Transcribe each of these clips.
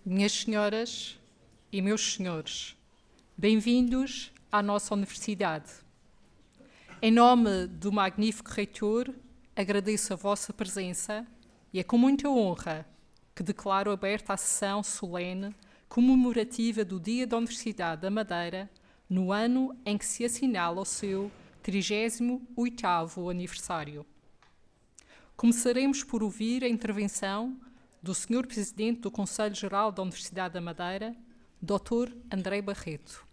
Minhas senhoras e meus senhores, bem-vindos à nossa universidade. Em nome do magnífico reitor, agradeço a vossa presença e é com muita honra que declaro aberta a sessão solene comemorativa do Dia da Universidade da Madeira, no ano em que se assinala o seu 38º aniversário. Começaremos por ouvir a intervenção do Sr. Presidente do Conselho Geral da Universidade da Madeira, Dr. André Barreto.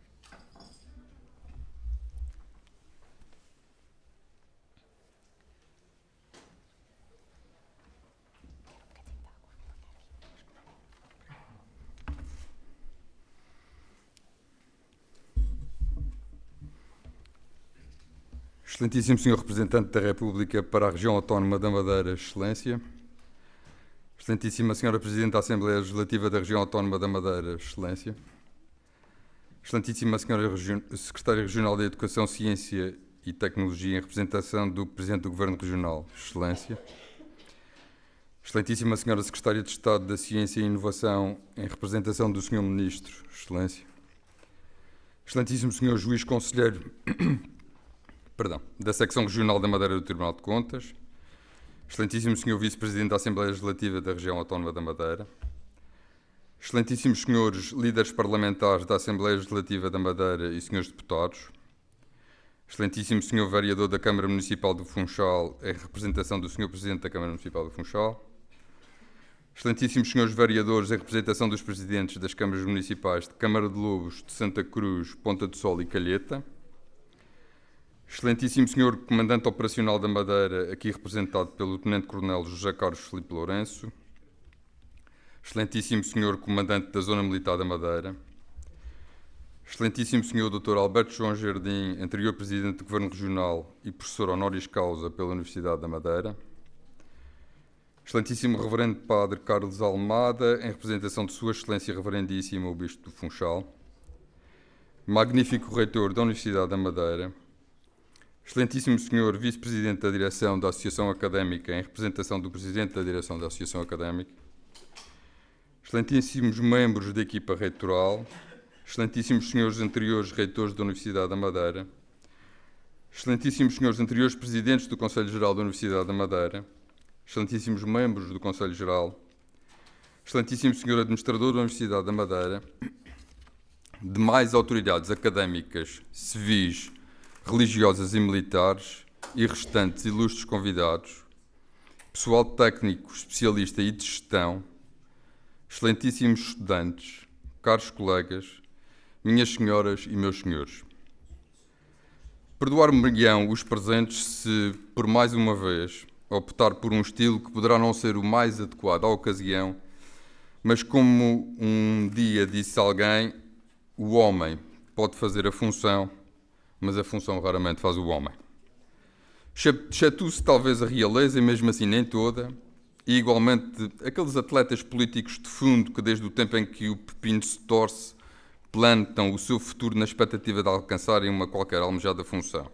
Excelentíssimo Sr. Representante da República para a Região Autónoma da Madeira, Excelência. Excelentíssima Sra. Presidente da Assembleia Legislativa da Região Autónoma da Madeira, Excelência. Excelentíssima Sra. Secretária Regional da Educação, Ciência e Tecnologia, em representação do Presidente do Governo Regional, Excelência. Excelentíssima Sra. Secretária de Estado da Ciência e Inovação, em representação do Sr. Ministro, Excelência. Excelentíssimo Sr. Juiz Conselheiro da Secção Regional da Madeira do Tribunal de Contas, Excelentíssimo Sr. Vice-Presidente da Assembleia Legislativa da Região Autónoma da Madeira, Excelentíssimos Srs. Líderes Parlamentares da Assembleia Legislativa da Madeira e Srs. Deputados, Excelentíssimo Sr. Vereador da Câmara Municipal do Funchal, em representação do Sr. Presidente da Câmara Municipal do Funchal, Excelentíssimos Srs. Vereadores, em representação dos Presidentes das Câmaras Municipais de Câmara de Lobos, de Santa Cruz, Ponta do Sol e Calheta, Excelentíssimo Sr. Comandante Operacional da Madeira, aqui representado pelo Tenente-Coronel José Carlos Filipe Lourenço, Excelentíssimo Sr. Comandante da Zona Militar da Madeira, Excelentíssimo Sr. Dr. Alberto João Jardim, anterior Presidente do Governo Regional e Professor Honoris Causa pela Universidade da Madeira, Excelentíssimo Reverendo Padre Carlos Almada, em representação de Sua Excelência Reverendíssima o Bispo do Funchal, magnífico Reitor da Universidade da Madeira, Excelentíssimo Sr. Vice-Presidente da Direção da Associação Académica, em representação do Presidente da Direção da Associação Académica, Excelentíssimos membros da equipa reitoral, Excelentíssimos Srs. Anteriores Reitores da Universidade da Madeira, Excelentíssimos Srs. Anteriores Presidentes do Conselho Geral da Universidade da Madeira, Excelentíssimos membros do Conselho Geral, Excelentíssimo Sr. Administrador da Universidade da Madeira, demais autoridades académicas, civis, religiosas e militares e restantes ilustres convidados, pessoal técnico, especialista e de gestão, excelentíssimos estudantes, caros colegas, minhas senhoras e meus senhores. Perdoar-me-ão os presentes se, por mais uma vez, optar por um estilo que poderá não ser o mais adequado à ocasião, mas como um dia disse alguém, o homem pode fazer a função, mas a função raramente faz o homem. Excetua-se talvez a realeza, e mesmo assim nem toda, e igualmente aqueles atletas políticos de fundo que desde o tempo em que o pepino se torce, plantam o seu futuro na expectativa de alcançarem uma qualquer almejada função.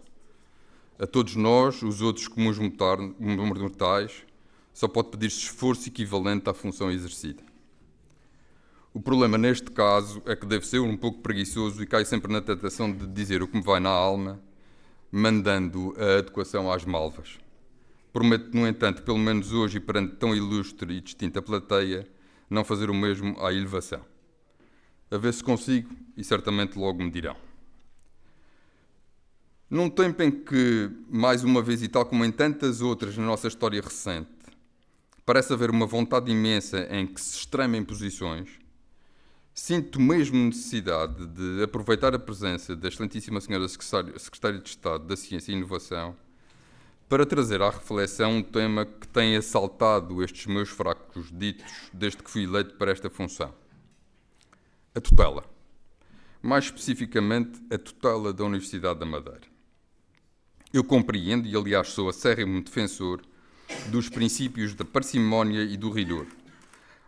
A todos nós, os outros comuns mortais, só pode pedir-se esforço equivalente à função exercida. O problema neste caso é que devo ser um pouco preguiçoso e caio sempre na tentação de dizer o que me vai na alma, mandando a adequação às malvas. Prometo, no entanto, pelo menos hoje e perante tão ilustre e distinta plateia, não fazer o mesmo à elevação. A ver se consigo e certamente logo me dirão. Num tempo em que, mais uma vez e tal como em tantas outras na nossa história recente, parece haver uma vontade imensa em que se extremem posições, sinto mesmo necessidade de aproveitar a presença da excelentíssima Sra. Secretária de Estado da Ciência e Inovação para trazer à reflexão um tema que tem assaltado estes meus fracos ditos desde que fui eleito para esta função. A tutela. Mais especificamente, a tutela da Universidade da Madeira. Eu compreendo e, aliás, sou acérrimo defensor dos princípios da parcimónia e do rigor,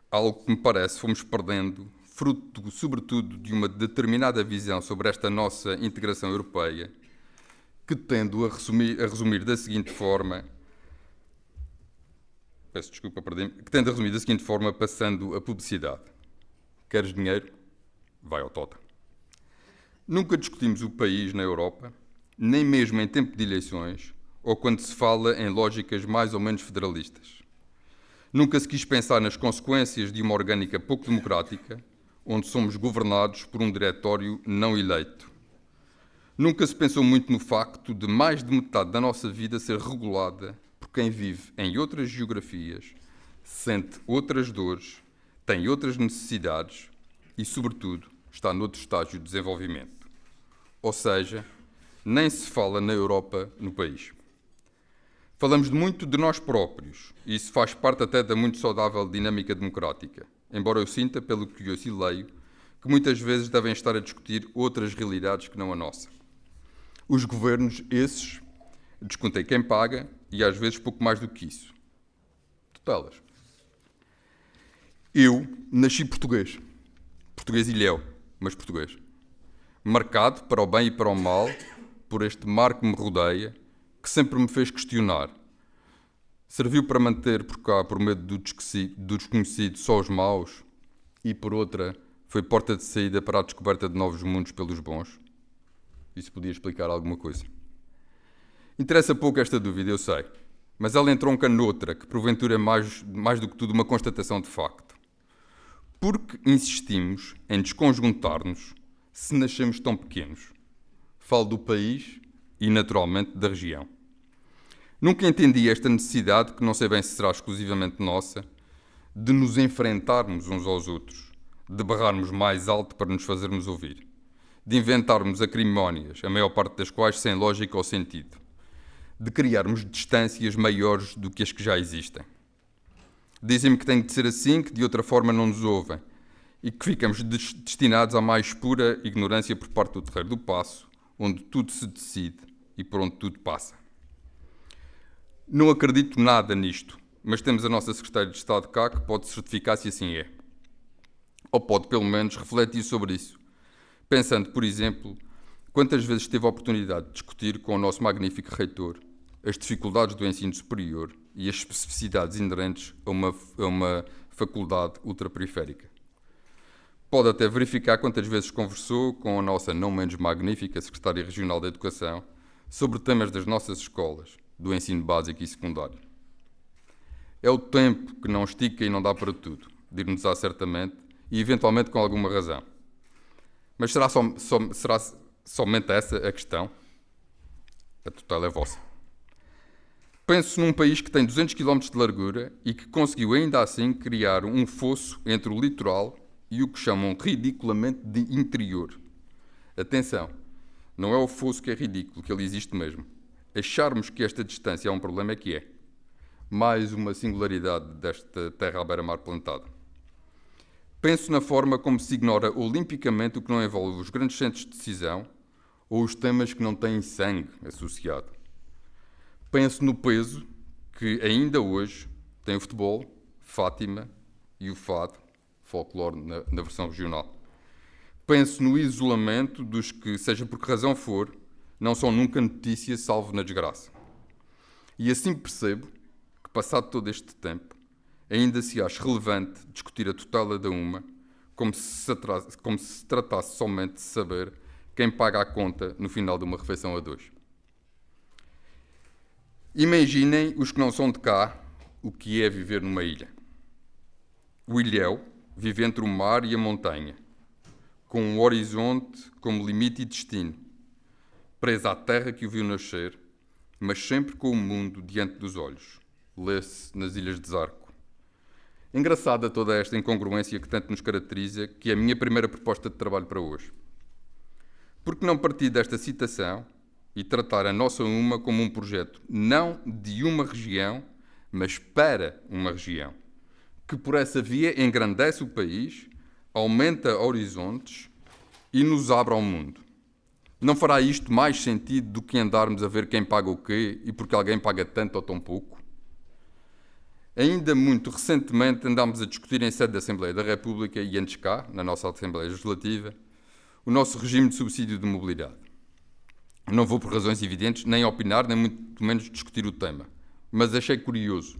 algo que me parece fomos perdendo, fruto, sobretudo, de uma determinada visão sobre esta nossa integração europeia, que tendo a resumir da seguinte forma, passando a publicidade. Queres dinheiro? Vai ao Tota. Nunca discutimos o país na Europa, nem mesmo em tempo de eleições ou quando se fala em lógicas mais ou menos federalistas. Nunca se quis pensar nas consequências de uma orgânica pouco democrática, onde somos governados por um diretório não eleito. Nunca se pensou muito no facto de mais de metade da nossa vida ser regulada por quem vive em outras geografias, sente outras dores, tem outras necessidades e, sobretudo, está noutro estágio de desenvolvimento. Ou seja, nem se fala na Europa no país. Falamos muito de nós próprios, e isso faz parte até da muito saudável dinâmica democrática, embora eu sinta, pelo que ouço e leio, que muitas vezes devem estar a discutir outras realidades que não a nossa. Os governos, esses, discutem quem paga e às vezes pouco mais do que isso. Tutelas. Eu nasci português. Português ilhéu, mas português. Marcado para o bem e para o mal por este mar que me rodeia, que sempre me fez questionar. Serviu para manter por cá, por medo do desconhecido, só os maus, e por outra, foi porta de saída para a descoberta de novos mundos pelos bons? Isso podia explicar alguma coisa. Interessa pouco esta dúvida, eu sei, mas ela entronca noutra, que porventura é mais do que tudo uma constatação de facto. Porque insistimos em desconjuntar-nos se nascemos tão pequenos? Falo do país e, naturalmente, da região. Nunca entendi esta necessidade, que não sei bem se será exclusivamente nossa, de nos enfrentarmos uns aos outros, de berrarmos mais alto para nos fazermos ouvir, de inventarmos acrimónias, a maior parte das quais sem lógica ou sentido, de criarmos distâncias maiores do que as que já existem. Dizem-me que tem de ser assim, que de outra forma não nos ouvem, e que ficamos destinados à mais pura ignorância por parte do Terreiro do Paço, onde tudo se decide e por onde tudo passa. Não acredito nada nisto, mas temos a nossa Secretária de Estado cá que pode certificar se assim é. Ou pode, pelo menos, refletir sobre isso, pensando, por exemplo, quantas vezes teve a oportunidade de discutir com o nosso magnífico reitor as dificuldades do ensino superior e as especificidades inerentes a uma faculdade ultraperiférica. Pode até verificar quantas vezes conversou com a nossa não menos magnífica Secretária Regional da Educação sobre temas das nossas escolas, do ensino básico e secundário. É o tempo que não estica e não dá para tudo, dir-nos-á certamente, e eventualmente com alguma razão. Mas será somente essa a questão? A tutela é vossa. Penso num país que tem 200 km de largura e que conseguiu ainda assim criar um fosso entre o litoral e o que chamam ridiculamente de interior. Atenção, não é o fosso que é ridículo, que ele existe mesmo. Acharmos que esta distância é um problema é que é. Mais uma singularidade desta terra à beira-mar plantada. Penso na forma como se ignora olimpicamente o que não envolve os grandes centros de decisão ou os temas que não têm sangue associado. Penso no peso que ainda hoje tem o futebol, Fátima e o fado, folclore na versão regional. Penso no isolamento dos que, seja por que razão for, não são nunca notícia salvo na desgraça. E assim percebo que, passado todo este tempo, ainda se acha relevante discutir a tutela da UMA como se tratasse somente de saber quem paga a conta no final de uma refeição a dois. Imaginem, os que não são de cá, o que é viver numa ilha. O ilhéu vive entre o mar e a montanha, com um horizonte como limite e destino, preso à terra que o viu nascer, mas sempre com o mundo diante dos olhos. Lê-se nas Ilhas de Zarco. Engraçada toda esta incongruência que tanto nos caracteriza, que é a minha primeira proposta de trabalho para hoje. Por que não partir desta citação e tratar a nossa UMA como um projeto não de uma região, mas para uma região, que por essa via engrandece o país, aumenta horizontes e nos abre ao mundo? Não fará isto mais sentido do que andarmos a ver quem paga o quê e porque alguém paga tanto ou tão pouco? Ainda muito recentemente andámos a discutir em sede da Assembleia da República e antes cá, na nossa Assembleia Legislativa, o nosso regime de subsídio de mobilidade. Não vou por razões evidentes nem opinar, nem muito menos discutir o tema, mas achei curioso.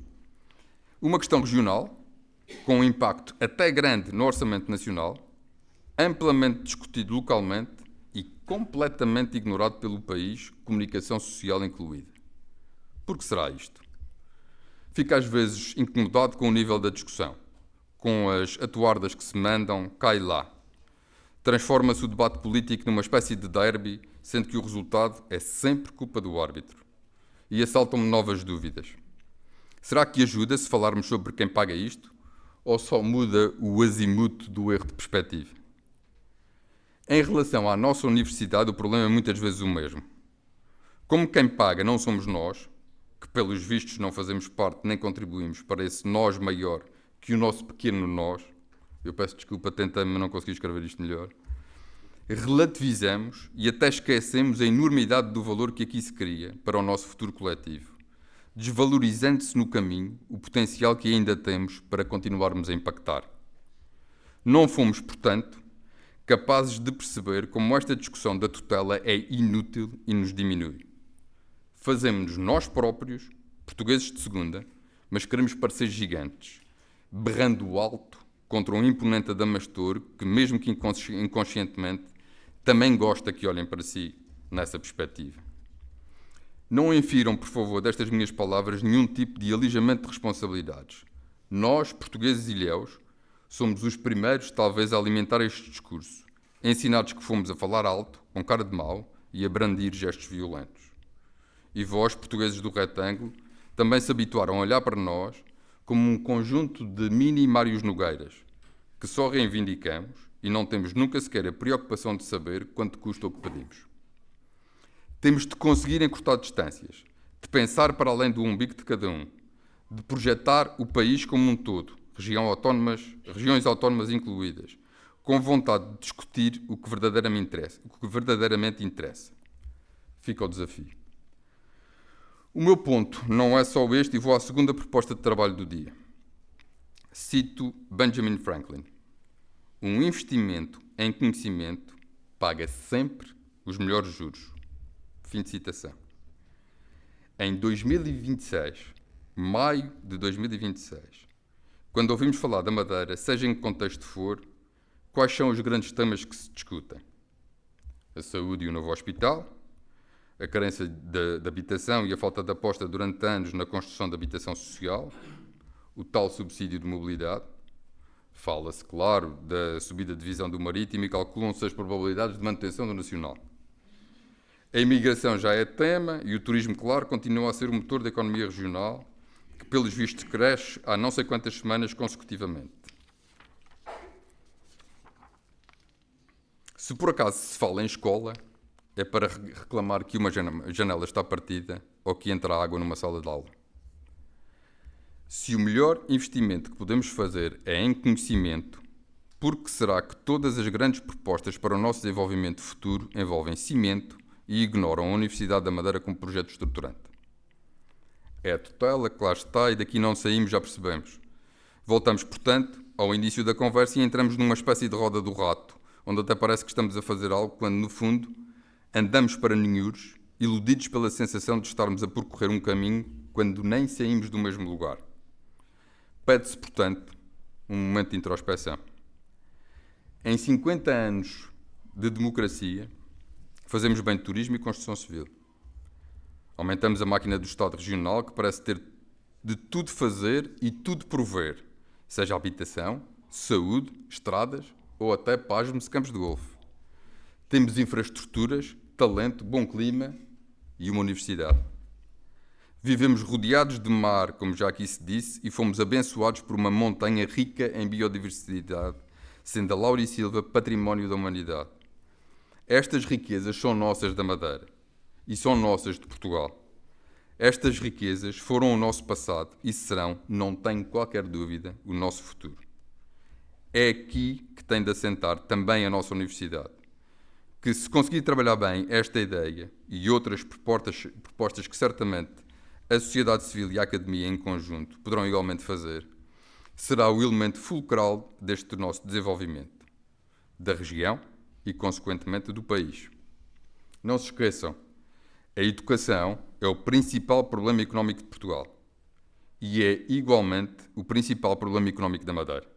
Uma questão regional, com um impacto até grande no orçamento nacional, amplamente discutido localmente e completamente ignorado pelo país, comunicação social incluída. Por que será isto? Fico às vezes incomodado com o nível da discussão, com as atuardas que se mandam cá e lá. Transforma-se o debate político numa espécie de derby, sendo que o resultado é sempre culpa do árbitro. E assaltam-me novas dúvidas. Será que ajuda se falarmos sobre quem paga isto? Ou só muda o azimuth do erro de perspectiva? Em relação à nossa universidade, o problema é muitas vezes o mesmo. Como quem paga não somos nós, que pelos vistos não fazemos parte nem contribuímos para esse nós maior que o nosso pequeno nós, eu peço desculpa, tentei, mas não consegui escrever isto melhor, relativizamos e até esquecemos a enormidade do valor que aqui se cria para o nosso futuro coletivo, desvalorizando-se no caminho o potencial que ainda temos para continuarmos a impactar. Não fomos, portanto, capazes de perceber como esta discussão da tutela é inútil e nos diminui. Fazemos-nos nós próprios, portugueses de segunda, mas queremos parecer gigantes, berrando alto contra um imponente adamastor que, mesmo que inconscientemente, também gosta que olhem para si nessa perspectiva. Não infiram, por favor, destas minhas palavras nenhum tipo de alijamento de responsabilidades. Nós, portugueses ilhéus, somos os primeiros, talvez, a alimentar este discurso, ensinados que fomos a falar alto, com cara de mau e a brandir gestos violentos. E vós, portugueses do retângulo, também se habituaram a olhar para nós como um conjunto de mini Mários Nogueiras, que só reivindicamos e não temos nunca sequer a preocupação de saber quanto custa o que pedimos. Temos de conseguir encurtar distâncias, de pensar para além do umbigo de cada um, de projetar o país como um todo, regiões autónomas incluídas, com vontade de discutir o que verdadeiramente interessa. Fica o desafio. O meu ponto não é só este e vou à segunda proposta de trabalho do dia. Cito Benjamin Franklin. Um investimento em conhecimento paga sempre os melhores juros. Fim de citação. Em 2026, maio de 2026, quando ouvimos falar da Madeira, seja em que contexto for, quais são os grandes temas que se discutem? A saúde e o novo hospital, a carência de habitação e a falta de aposta durante anos na construção de habitação social, o tal subsídio de mobilidade. Fala-se, claro, da subida de divisão do marítimo e calculam-se as probabilidades de manutenção do nacional. A imigração já é tema e o turismo, claro, continua a ser o motor da economia regional, que, pelos vistos, cresce há não sei quantas semanas consecutivamente. Se por acaso se fala em escola, é para reclamar que uma janela está partida ou que entra água numa sala de aula. Se o melhor investimento que podemos fazer é em conhecimento, por que será que todas as grandes propostas para o nosso desenvolvimento futuro envolvem cimento e ignoram a Universidade da Madeira como projeto estruturante? É a tutela que lá está e daqui não saímos, já percebemos. Voltamos, portanto, ao início da conversa e entramos numa espécie de roda do rato, onde até parece que estamos a fazer algo quando, no fundo, andamos para ninhures, iludidos pela sensação de estarmos a percorrer um caminho quando nem saímos do mesmo lugar. Pede-se, portanto, um momento de introspecção. Em 50 anos de democracia, fazemos bem turismo e construção civil. Aumentamos a máquina do Estado regional, que parece ter de tudo fazer e tudo prover, seja habitação, saúde, estradas ou até, pasme-se, campos de golfe. Temos infraestruturas, talento, bom clima e uma universidade. Vivemos rodeados de mar, como já aqui se disse, e fomos abençoados por uma montanha rica em biodiversidade, sendo a Laura e Silva património da humanidade. Estas riquezas são nossas da Madeira e são nossas de Portugal. Estas riquezas foram o nosso passado e serão, não tenho qualquer dúvida, o nosso futuro. É aqui que tem de assentar também a nossa universidade, que, se conseguir trabalhar bem esta ideia e outras propostas que certamente a sociedade civil e a academia em conjunto poderão igualmente fazer, será o elemento fulcral deste nosso desenvolvimento, da região e, consequentemente, do país. Não se esqueçam, a educação é o principal problema económico de Portugal e é igualmente o principal problema económico da Madeira.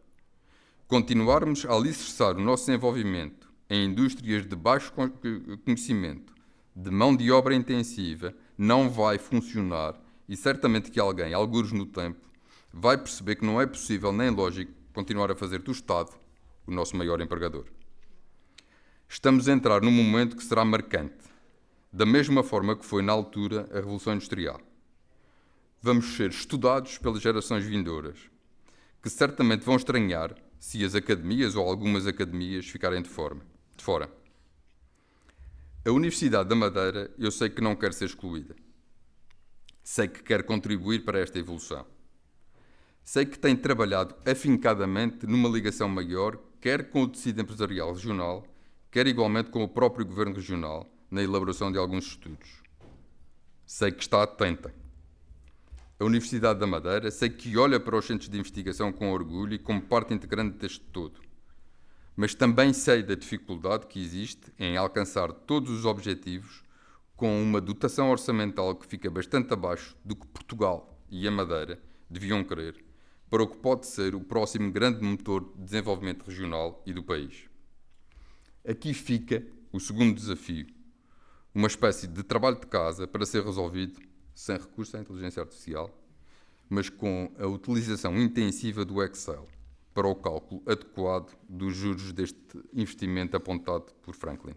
Continuarmos a alicerçar o nosso desenvolvimento em indústrias de baixo conhecimento, de mão de obra intensiva, não vai funcionar e certamente que alguém, algures no tempo, vai perceber que não é possível nem lógico continuar a fazer do Estado o nosso maior empregador. Estamos a entrar num momento que será marcante, da mesma forma que foi na altura a Revolução Industrial. Vamos ser estudados pelas gerações vindouras, que certamente vão estranhar se as academias ou algumas academias ficarem de fora. A Universidade da Madeira, eu sei que não quer ser excluída. Sei que quer contribuir para esta evolução. Sei que tem trabalhado afincadamente numa ligação maior, quer com o tecido empresarial regional, quer igualmente com o próprio Governo Regional, na elaboração de alguns estudos. Sei que está atenta. A Universidade da Madeira sei que olha para os centros de investigação com orgulho e como parte integrante deste todo. Mas também sei da dificuldade que existe em alcançar todos os objetivos com uma dotação orçamental que fica bastante abaixo do que Portugal e a Madeira deviam querer para o que pode ser o próximo grande motor de desenvolvimento regional e do país. Aqui fica o segundo desafio, uma espécie de trabalho de casa para ser resolvido sem recurso à inteligência artificial, mas com a utilização intensiva do Excel para o cálculo adequado dos juros deste investimento apontado por Franklin.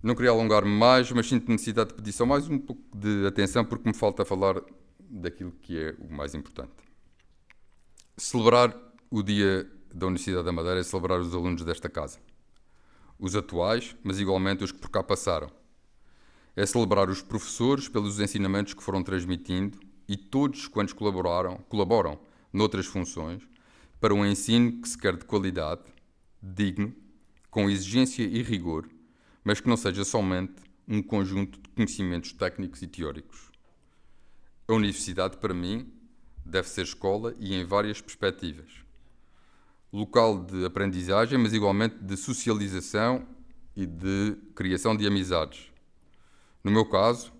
Não queria alongar mais, mas sinto necessidade de pedir só mais um pouco de atenção porque me falta falar daquilo que é o mais importante. Celebrar o Dia da Universidade da Madeira é celebrar os alunos desta casa. Os atuais, mas igualmente os que por cá passaram. É celebrar os professores pelos ensinamentos que foram transmitindo e todos quantos colaboram noutras funções para um ensino que se quer de qualidade, digno, com exigência e rigor, mas que não seja somente um conjunto de conhecimentos técnicos e teóricos. A universidade, para mim, deve ser escola e em várias perspectivas. Local de aprendizagem, mas igualmente de socialização e de criação de amizades. No meu caso,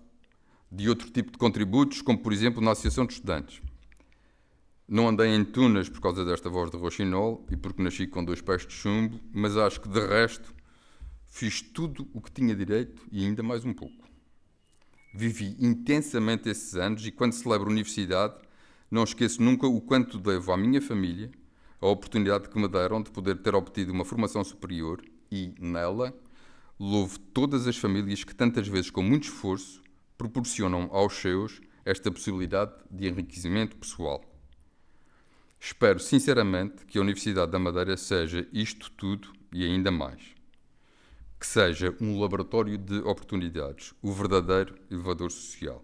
de outro tipo de contributos, como por exemplo na Associação de Estudantes. Não andei em tunas por causa desta voz de roxinol e porque nasci com 2 pés de chumbo, mas acho que de resto fiz tudo o que tinha direito e ainda mais um pouco. Vivi intensamente esses anos e quando celebro a universidade não esqueço nunca o quanto devo à minha família, a oportunidade que me deram de poder ter obtido uma formação superior e, nela, louvo todas as famílias que tantas vezes, com muito esforço, proporcionam aos seus esta possibilidade de enriquecimento pessoal. Espero sinceramente que a Universidade da Madeira seja isto tudo e ainda mais. Que seja um laboratório de oportunidades, o verdadeiro elevador social.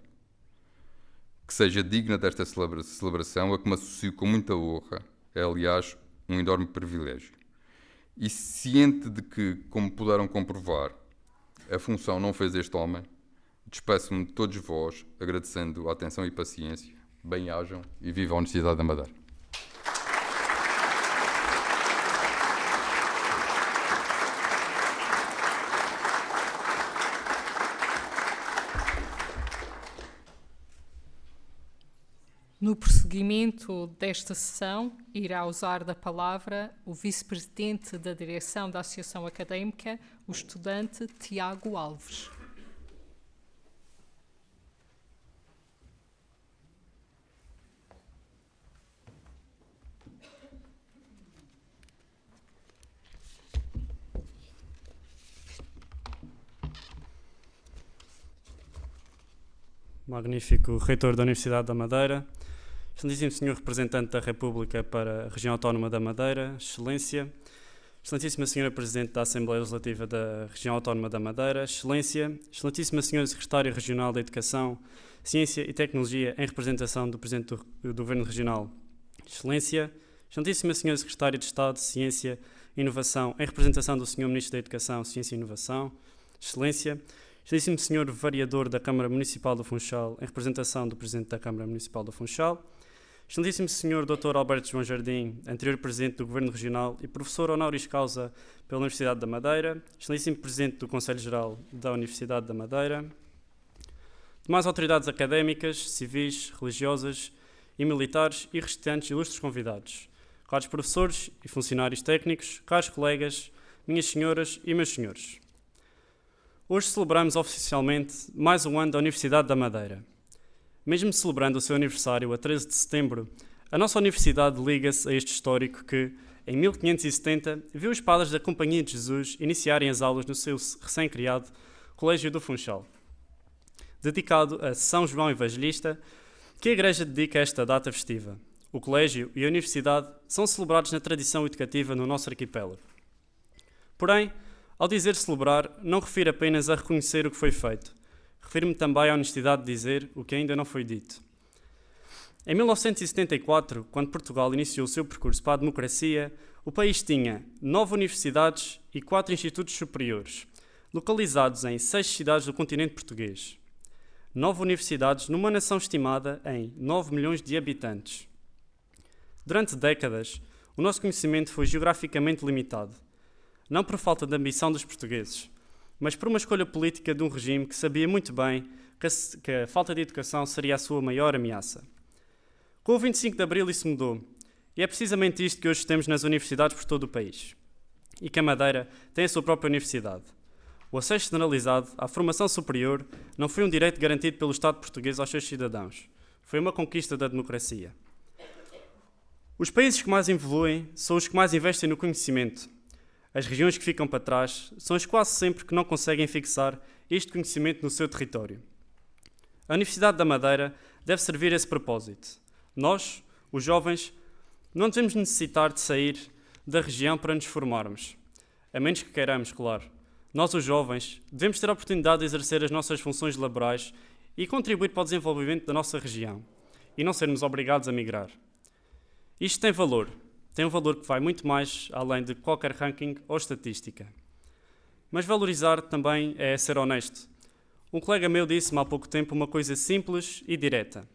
Que seja digna desta celebração a que me associo com muita honra. É, aliás, um enorme privilégio. E ciente de que, como puderam comprovar, a função não fez este homem, despeço-me de todos vós, agradecendo a atenção e paciência. Bem-ajam e viva a Universidade da Madeira. No prosseguimento desta sessão, irá usar da palavra o vice-presidente da direção da Associação Académica, o estudante Tiago Alves. Magnífico reitor da Universidade da Madeira, excelentíssimo senhor representante da República para a Região Autónoma da Madeira, Excelência, excelentíssima senhora Presidente da Assembleia Legislativa da Região Autónoma da Madeira, Excelência, excelentíssima senhora Secretária Regional da Educação, Ciência e Tecnologia em representação do Presidente do Governo Regional, Excelência, excelentíssima senhora Secretária de Estado de Ciência e Inovação em representação do senhor Ministro da Educação, Ciência e Inovação, Excelência, excelentíssimo senhor Vereador da Câmara Municipal do Funchal em representação do Presidente da Câmara Municipal do Funchal, excelentíssimo senhor Dr. Alberto João Jardim, anterior Presidente do Governo Regional e professor honoris causa pela Universidade da Madeira, excelentíssimo Presidente do Conselho Geral da Universidade da Madeira, demais autoridades académicas, civis, religiosas e militares e restantes ilustres convidados, caros professores e funcionários técnicos, caros colegas, minhas senhoras e meus senhores. Hoje celebramos oficialmente mais um ano da Universidade da Madeira. Mesmo celebrando o seu aniversário a 13 de setembro, a nossa universidade liga-se a este histórico que, em 1570, viu os padres da Companhia de Jesus iniciarem as aulas no seu recém-criado Colégio do Funchal, dedicado a São João Evangelista, que a Igreja dedica a esta data festiva. O colégio e a universidade são celebrados na tradição educativa no nosso arquipélago. Porém, ao dizer celebrar, não refiro apenas a reconhecer o que foi feito. Refiro-me também à honestidade de dizer o que ainda não foi dito. Em 1974, quando Portugal iniciou o seu percurso para a democracia, o país tinha 9 universidades e 4 institutos superiores, localizados em 6 cidades do continente português. 9 universidades numa nação estimada em 9 milhões de habitantes. Durante décadas, o nosso conhecimento foi geograficamente limitado, não por falta de ambição dos portugueses, mas por uma escolha política de um regime que sabia muito bem que a falta de educação seria a sua maior ameaça. Com o 25 de Abril isso mudou, e é precisamente isto que hoje temos nas universidades por todo o país. E que a Madeira tem a sua própria universidade. O acesso generalizado à formação superior não foi um direito garantido pelo Estado português aos seus cidadãos. Foi uma conquista da democracia. Os países que mais evoluem são os que mais investem no conhecimento. As regiões que ficam para trás são as quase sempre que não conseguem fixar este conhecimento no seu território. A Universidade da Madeira deve servir a esse propósito. Nós, os jovens, não devemos necessitar de sair da região para nos formarmos. A menos que queiramos, claro. Nós, os jovens, devemos ter a oportunidade de exercer as nossas funções laborais e contribuir para o desenvolvimento da nossa região, e não sermos obrigados a migrar. Isto tem um valor que vai muito mais além de qualquer ranking ou estatística. Mas valorizar também é ser honesto. Um colega meu disse-me há pouco tempo uma coisa simples e direta.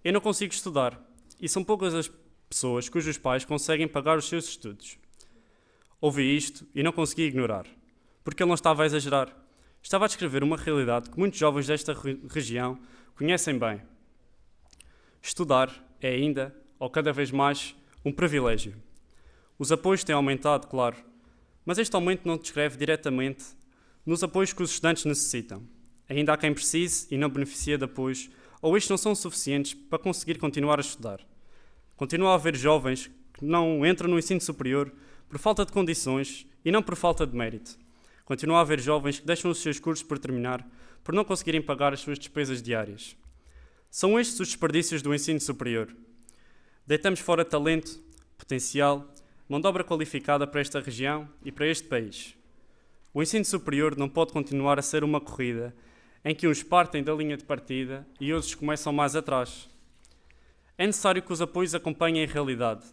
Eu não consigo estudar, e são poucas as pessoas cujos pais conseguem pagar os seus estudos. Ouvi isto e não consegui ignorar, porque ele não estava a exagerar. Estava a descrever uma realidade que muitos jovens desta região conhecem bem. Estudar é ainda, ou cada vez mais, um privilégio. Os apoios têm aumentado, claro, mas este aumento não descreve diretamente nos apoios que os estudantes necessitam. Ainda há quem precise e não beneficia de apoios, ou estes não são suficientes para conseguir continuar a estudar. Continua a haver jovens que não entram no ensino superior por falta de condições e não por falta de mérito. Continua a haver jovens que deixam os seus cursos por terminar por não conseguirem pagar as suas despesas diárias. São estes os desperdícios do ensino superior. Deitamos fora talento, potencial, mão de obra qualificada para esta região e para este país. O ensino superior não pode continuar a ser uma corrida em que uns partem da linha de partida e outros começam mais atrás. É necessário que os apoios acompanhem a realidade,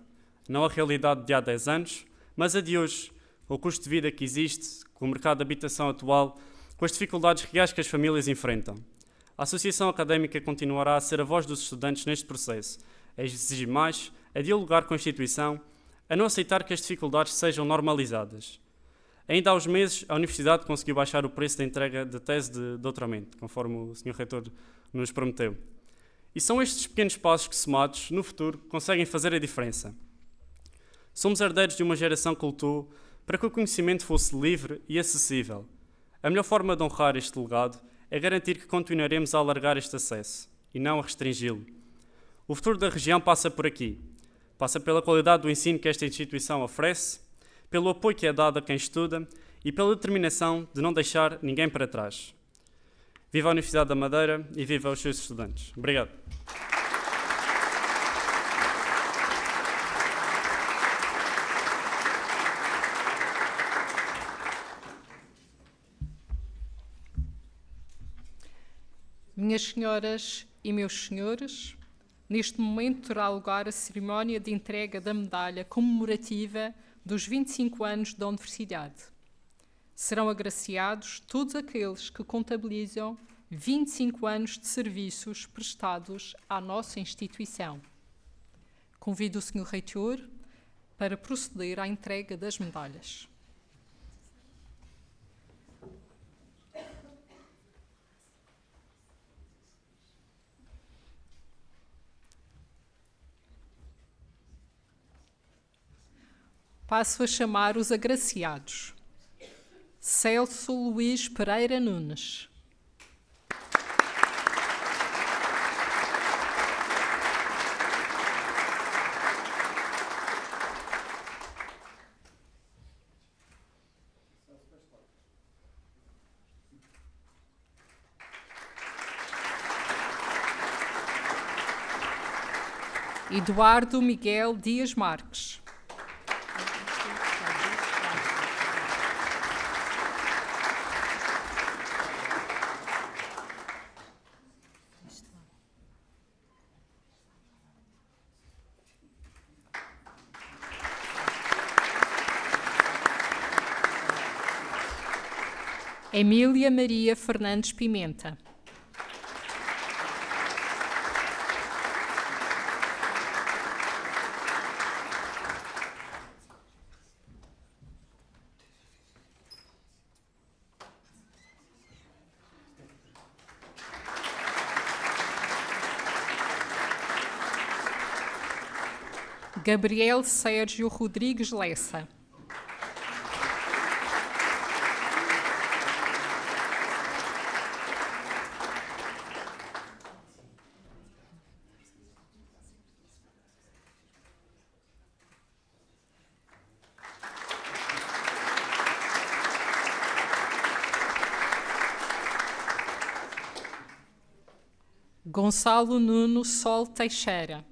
não a realidade de há 10 anos, mas a de hoje, o custo de vida que existe, com o mercado de habitação atual, com as dificuldades reais que as famílias enfrentam. A Associação Académica continuará a ser a voz dos estudantes neste processo, a exigir mais, a dialogar com a instituição, a não aceitar que as dificuldades sejam normalizadas. Ainda há uns meses, a Universidade conseguiu baixar o preço da entrega da tese de doutoramento, conforme o Sr. Reitor nos prometeu. E são estes pequenos passos que, somados, no futuro, conseguem fazer a diferença. Somos herdeiros de uma geração que lutou para que o conhecimento fosse livre e acessível. A melhor forma de honrar este legado é garantir que continuaremos a alargar este acesso, e não a restringi-lo. O futuro da região passa por aqui. Passa pela qualidade do ensino que esta instituição oferece, pelo apoio que é dado a quem estuda e pela determinação de não deixar ninguém para trás. Viva a Universidade da Madeira e viva os seus estudantes. Obrigado. Minhas senhoras e meus senhores, neste momento terá lugar a cerimónia de entrega da medalha comemorativa dos 25 anos da Universidade. Serão agraciados todos aqueles que contabilizam 25 anos de serviços prestados à nossa instituição. Convido o Sr. Reitor para proceder à entrega das medalhas. Passo a chamar os agraciados. Celso Luís Pereira Nunes. Eduardo Miguel Dias Marques. Emília Maria Fernandes Pimenta. Gabriel Sérgio Rodrigues Lessa. Gonçalo Nuno Sol Teixeira.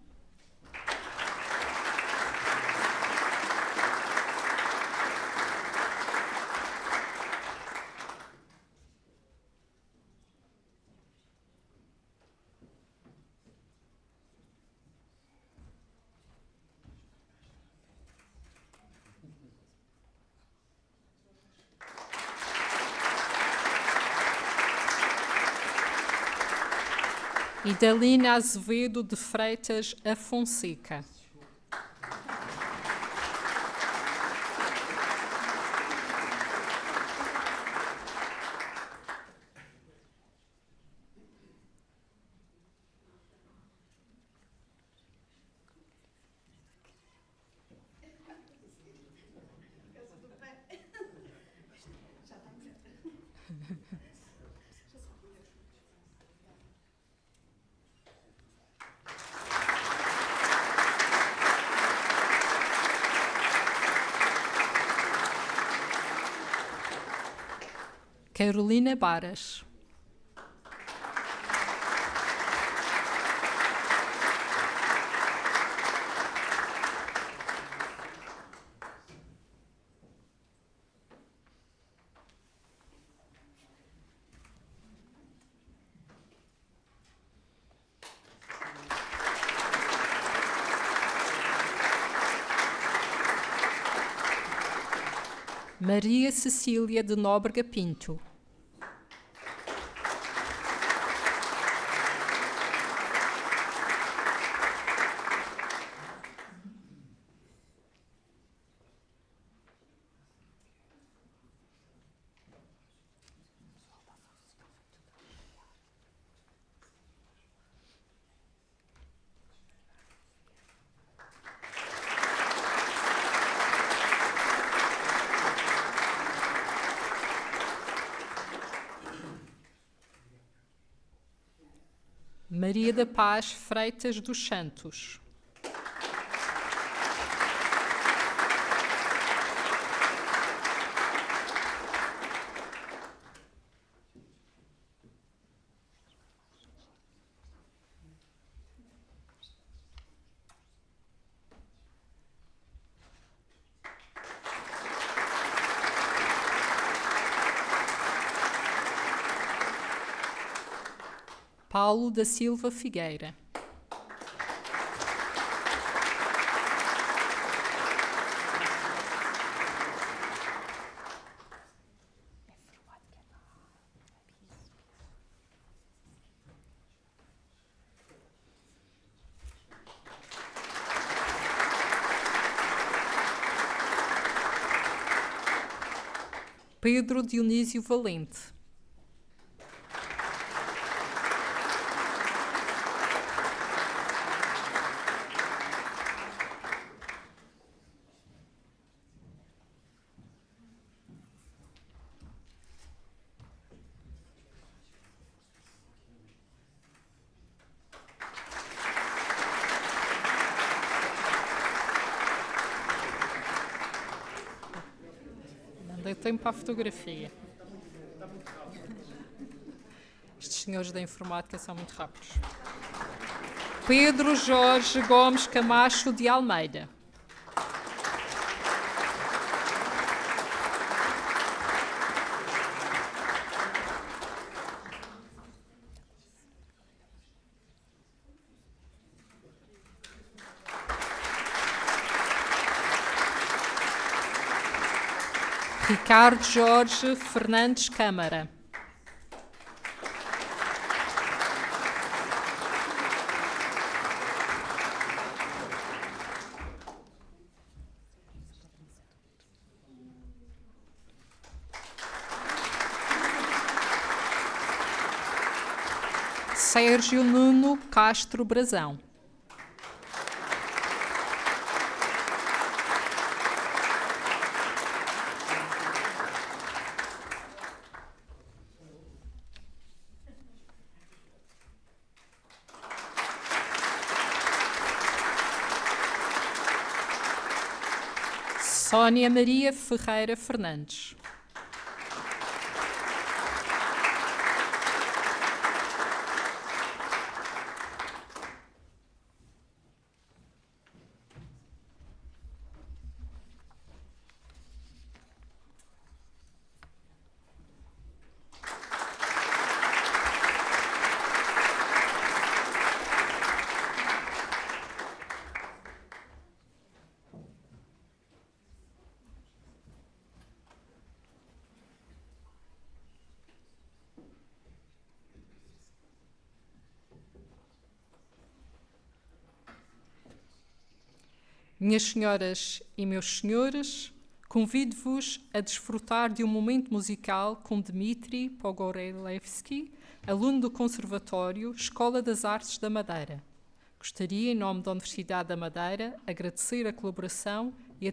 Idalina Azevedo de Freitas Afonseca. Carolina Baras. Maria Cecília de Nóbrega Pinto. Maria da Paz Freitas dos Santos. Paulo da Silva Figueira. Pedro Dionísio Valente. ter tempo para a fotografia. Estes senhores da informática são muito rápidos. Pedro Jorge Gomes Camacho de Almeida. Ricardo Jorge Fernandes Câmara. Sérgio Nuno Castro Brazão. Sónia Maria Ferreira Fernandes. Minhas senhoras e meus senhores, convido-vos a desfrutar de um momento musical com Dmitry Pogorelevsky, aluno do Conservatório Escola das Artes da Madeira. Gostaria, em nome da Universidade da Madeira, agradecer a colaboração e a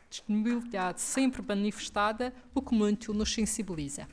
disponibilidade sempre manifestada, o que muito nos sensibiliza.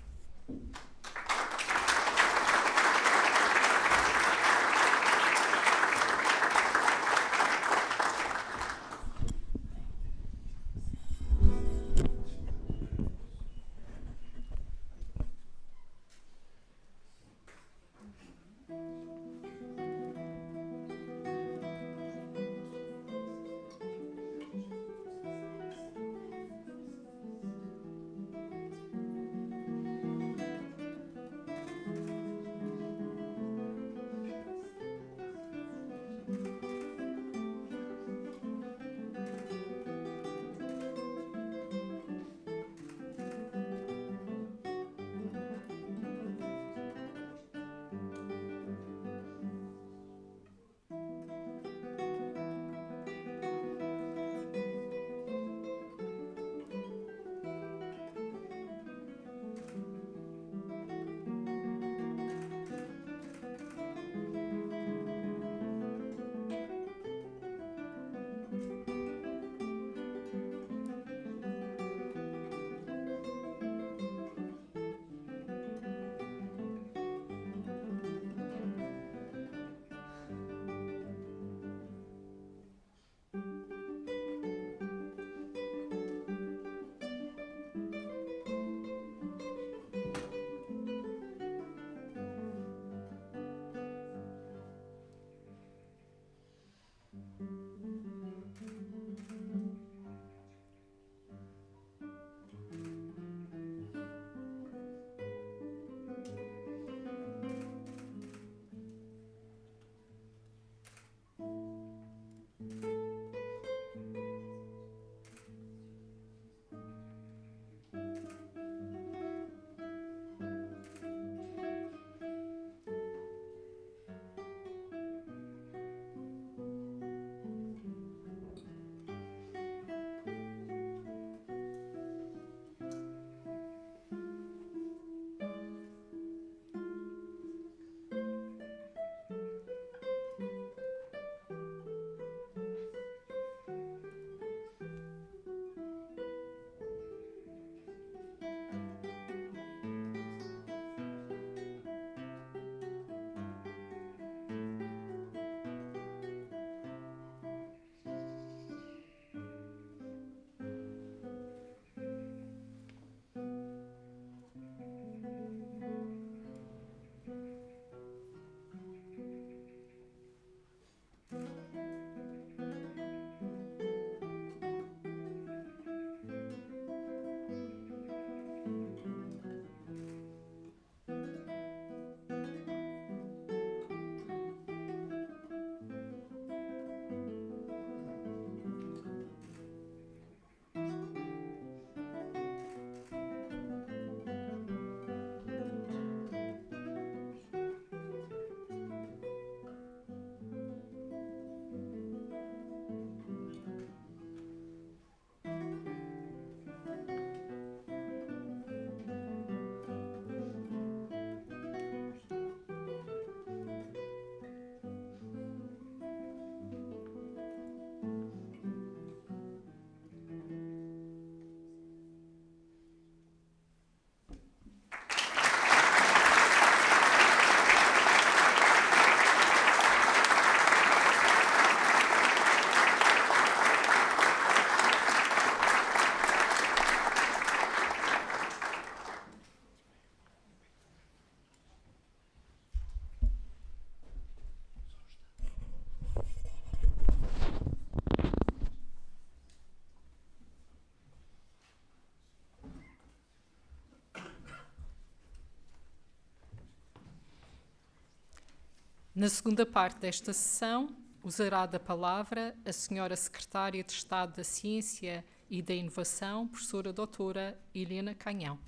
Na segunda parte desta sessão, usará da palavra a Senhora Secretária de Estado da Ciência e da Inovação, professora doutora Helena Canhão.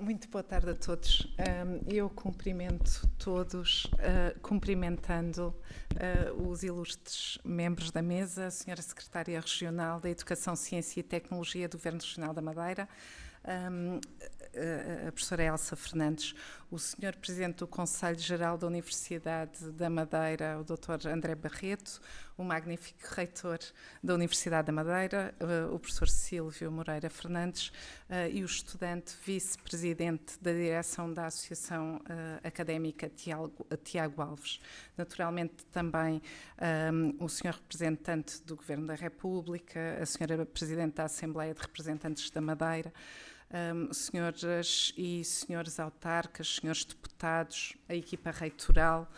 Muito boa tarde a todos. Eu cumprimento todos, cumprimentando os ilustres membros da mesa, a Senhora Secretária Regional da Educação, Ciência e Tecnologia do Governo Regional da Madeira, a professora Elsa Fernandes, o Sr. Presidente do Conselho Geral da Universidade da Madeira, o Dr. André Barreto, o magnífico Reitor da Universidade da Madeira, o professor Silvio Moreira Fernandes, e o estudante Vice-Presidente da Direção da Associação Académica Tiago Alves. Naturalmente também o Sr. Representante do Governo da República, a Sra. Presidente da Assembleia de Representantes da Madeira, senhoras e senhores autarcas, senhores deputados, a equipa reitoral,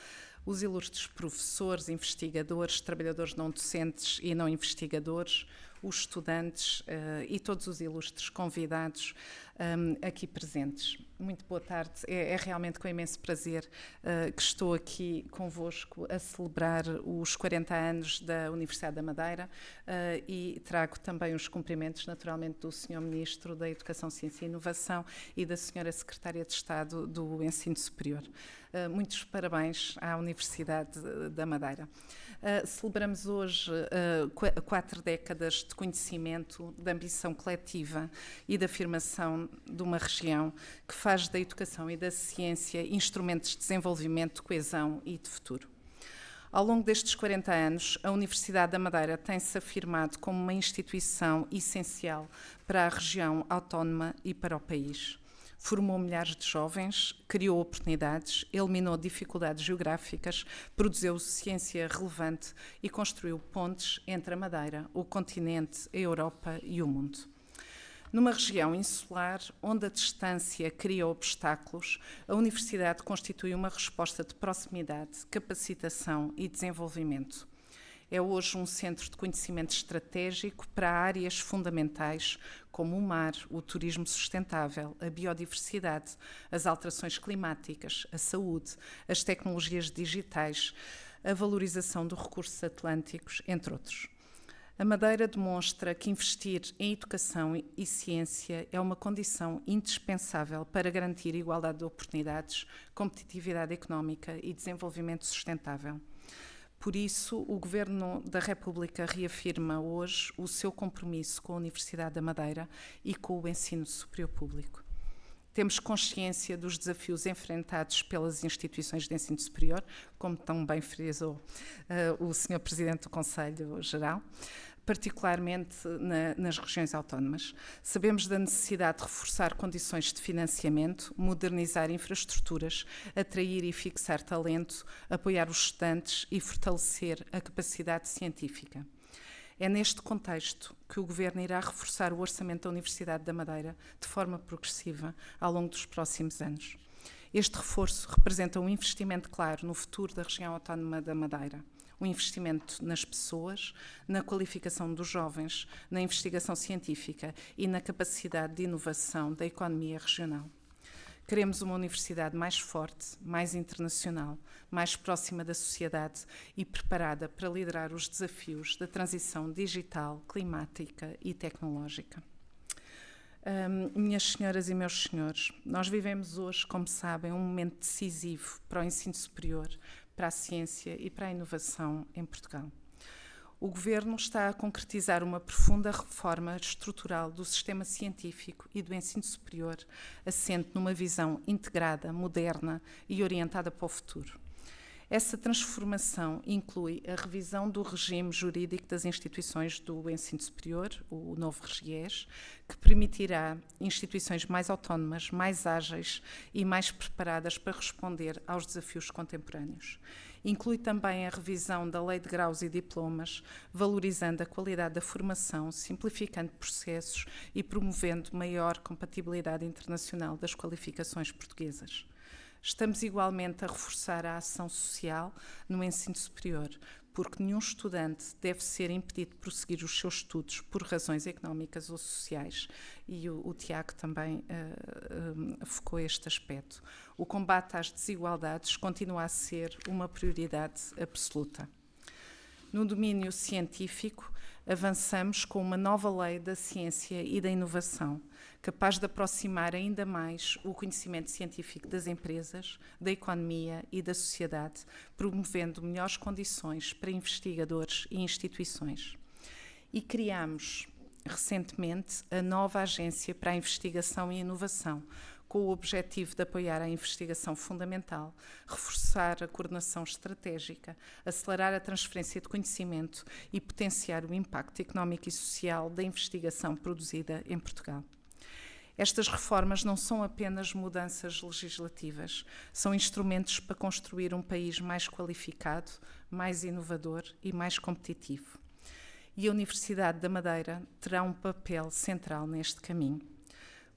os ilustres professores, investigadores, trabalhadores não docentes e não investigadores, os estudantes e todos os ilustres convidados aqui presentes. Muito boa tarde. É realmente com imenso prazer que estou aqui convosco a celebrar os 40 anos da Universidade da Madeira e trago também os cumprimentos, naturalmente, do Sr. Ministro da Educação, Ciência e Inovação e da Sra. Secretária de Estado do Ensino Superior. Muitos parabéns à Universidade da Madeira. Celebramos hoje 4 décadas de conhecimento, de ambição coletiva e de afirmação de uma região que faz da educação e da ciência instrumentos de desenvolvimento, de coesão e de futuro. Ao longo destes 40 anos, a Universidade da Madeira tem-se afirmado como uma instituição essencial para a região autónoma e para o país. Formou milhares de jovens, criou oportunidades, eliminou dificuldades geográficas, produziu ciência relevante e construiu pontes entre a Madeira, o continente, a Europa e o mundo. Numa região insular, onde a distância cria obstáculos, a Universidade constitui uma resposta de proximidade, capacitação e desenvolvimento. É hoje um centro de conhecimento estratégico para áreas fundamentais como o mar, o turismo sustentável, a biodiversidade, as alterações climáticas, a saúde, as tecnologias digitais, a valorização dos recursos atlânticos, entre outros. A Madeira demonstra que investir em educação e ciência é uma condição indispensável para garantir igualdade de oportunidades, competitividade económica e desenvolvimento sustentável. Por isso, o Governo da República reafirma hoje o seu compromisso com a Universidade da Madeira e com o ensino superior público. Temos consciência dos desafios enfrentados pelas instituições de ensino superior, como tão bem frisou o Sr. Presidente do Conselho Geral, particularmente nas regiões autónomas. Sabemos da necessidade de reforçar condições de financiamento, modernizar infraestruturas, atrair e fixar talento, apoiar os estudantes e fortalecer a capacidade científica. É neste contexto que o Governo irá reforçar o orçamento da Universidade da Madeira de forma progressiva ao longo dos próximos anos. Este reforço representa um investimento claro no futuro da região autónoma da Madeira. Um investimento nas pessoas, na qualificação dos jovens, na investigação científica e na capacidade de inovação da economia regional. Queremos uma universidade mais forte, mais internacional, mais próxima da sociedade e preparada para liderar os desafios da transição digital, climática e tecnológica. Minhas senhoras e meus senhores, nós vivemos hoje, como sabem, um momento decisivo para o ensino superior, para a ciência e para a inovação em Portugal. O Governo está a concretizar uma profunda reforma estrutural do sistema científico e do ensino superior, assente numa visão integrada, moderna e orientada para o futuro. Essa transformação inclui a revisão do regime jurídico das instituições do ensino superior, o novo RGES, que permitirá instituições mais autónomas, mais ágeis e mais preparadas para responder aos desafios contemporâneos. Inclui também a revisão da Lei de Graus e Diplomas, valorizando a qualidade da formação, simplificando processos e promovendo maior compatibilidade internacional das qualificações portuguesas. Estamos igualmente a reforçar a ação social no ensino superior, porque nenhum estudante deve ser impedido de prosseguir os seus estudos por razões económicas ou sociais, e o Tiago também focou este aspecto. O combate às desigualdades continua a ser uma prioridade absoluta. No domínio científico, avançamos com uma nova lei da ciência e da inovação, capaz de aproximar ainda mais o conhecimento científico das empresas, da economia e da sociedade, promovendo melhores condições para investigadores e instituições. E criamos, recentemente, a nova Agência para a Investigação e Inovação, com o objetivo de apoiar a investigação fundamental, reforçar a coordenação estratégica, acelerar a transferência de conhecimento e potenciar o impacto económico e social da investigação produzida em Portugal. Estas reformas não são apenas mudanças legislativas, são instrumentos para construir um país mais qualificado, mais inovador e mais competitivo. E a Universidade da Madeira terá um papel central neste caminho,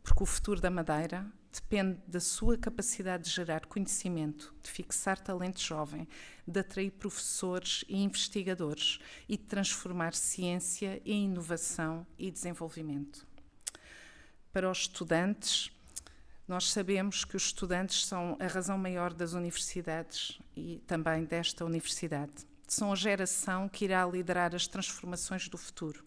porque o futuro da Madeira depende da sua capacidade de gerar conhecimento, de fixar talento jovem, de atrair professores e investigadores e de transformar ciência em inovação e desenvolvimento. Para os estudantes, nós sabemos que os estudantes são a razão maior das universidades e também desta universidade. São a geração que irá liderar as transformações do futuro.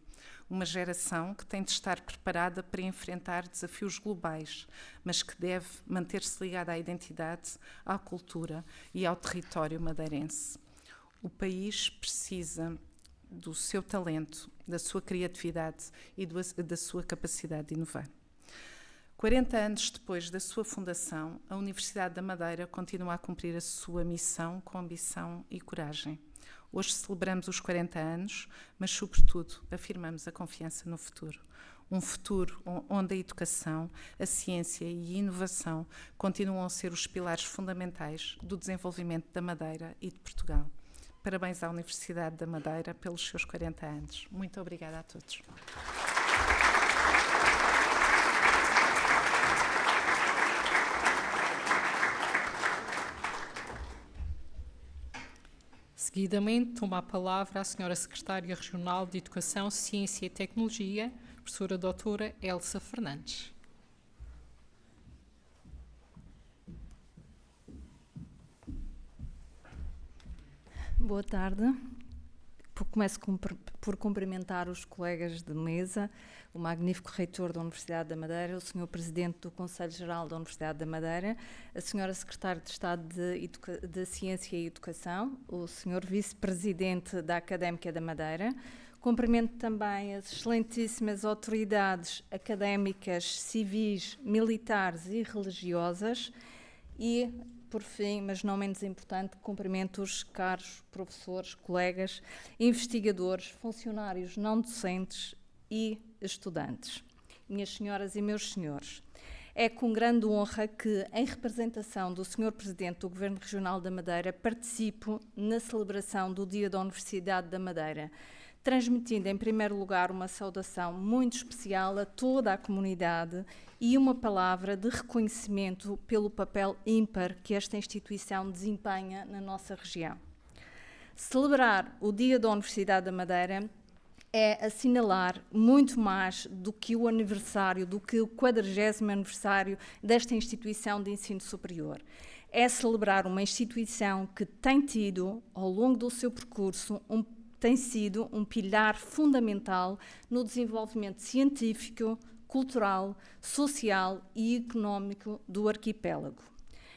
Uma geração que tem de estar preparada para enfrentar desafios globais, mas que deve manter-se ligada à identidade, à cultura e ao território madeirense. O país precisa do seu talento, da sua criatividade e da sua capacidade de inovar. 40 anos depois da sua fundação, a Universidade da Madeira continua a cumprir a sua missão com ambição e coragem. Hoje celebramos os 40 anos, mas, sobretudo, afirmamos a confiança no futuro. Um futuro onde a educação, a ciência e a inovação continuam a ser os pilares fundamentais do desenvolvimento da Madeira e de Portugal. Parabéns à Universidade da Madeira pelos seus 40 anos. Muito obrigada a todos. Seguidamente, toma a palavra a Sra. Secretária Regional de Educação, Ciência e Tecnologia, professora doutora Elsa Fernandes. Boa tarde. Começo por cumprimentar os colegas de mesa, o magnífico reitor da Universidade da Madeira, o Sr. Presidente do Conselho Geral da Universidade da Madeira, a Sra. Secretária de Estado de Ciência e Educação, o Sr. Vice-Presidente da Académica da Madeira. Cumprimento também as excelentíssimas autoridades académicas, civis, militares e religiosas e, por fim, mas não menos importante, cumprimento os caros professores, colegas, investigadores, funcionários não docentes e estudantes. Minhas senhoras e meus senhores, é com grande honra que, em representação do Sr. Presidente do Governo Regional da Madeira, participo na celebração do Dia da Universidade da Madeira, transmitindo, em primeiro lugar, uma saudação muito especial a toda a comunidade e uma palavra de reconhecimento pelo papel ímpar que esta instituição desempenha na nossa região. Celebrar o Dia da Universidade da Madeira é assinalar muito mais do que o aniversário, do que o 40º aniversário desta instituição de ensino superior. É celebrar uma instituição que tem tido, ao longo do seu percurso, tem sido um pilar fundamental no desenvolvimento científico, cultural, social e económico do arquipélago.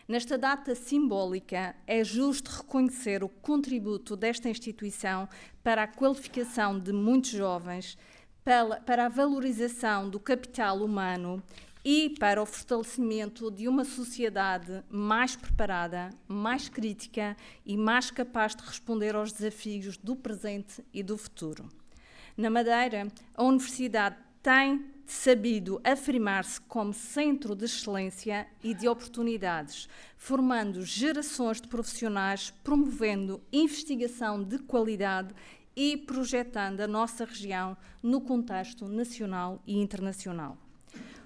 Nesta data simbólica, é justo reconhecer o contributo desta instituição para a qualificação de muitos jovens, para a valorização do capital humano e para o fortalecimento de uma sociedade mais preparada, mais crítica e mais capaz de responder aos desafios do presente e do futuro. Na Madeira, a Universidade tem sabido afirmar-se como centro de excelência e de oportunidades, formando gerações de profissionais, promovendo investigação de qualidade e projetando a nossa região no contexto nacional e internacional.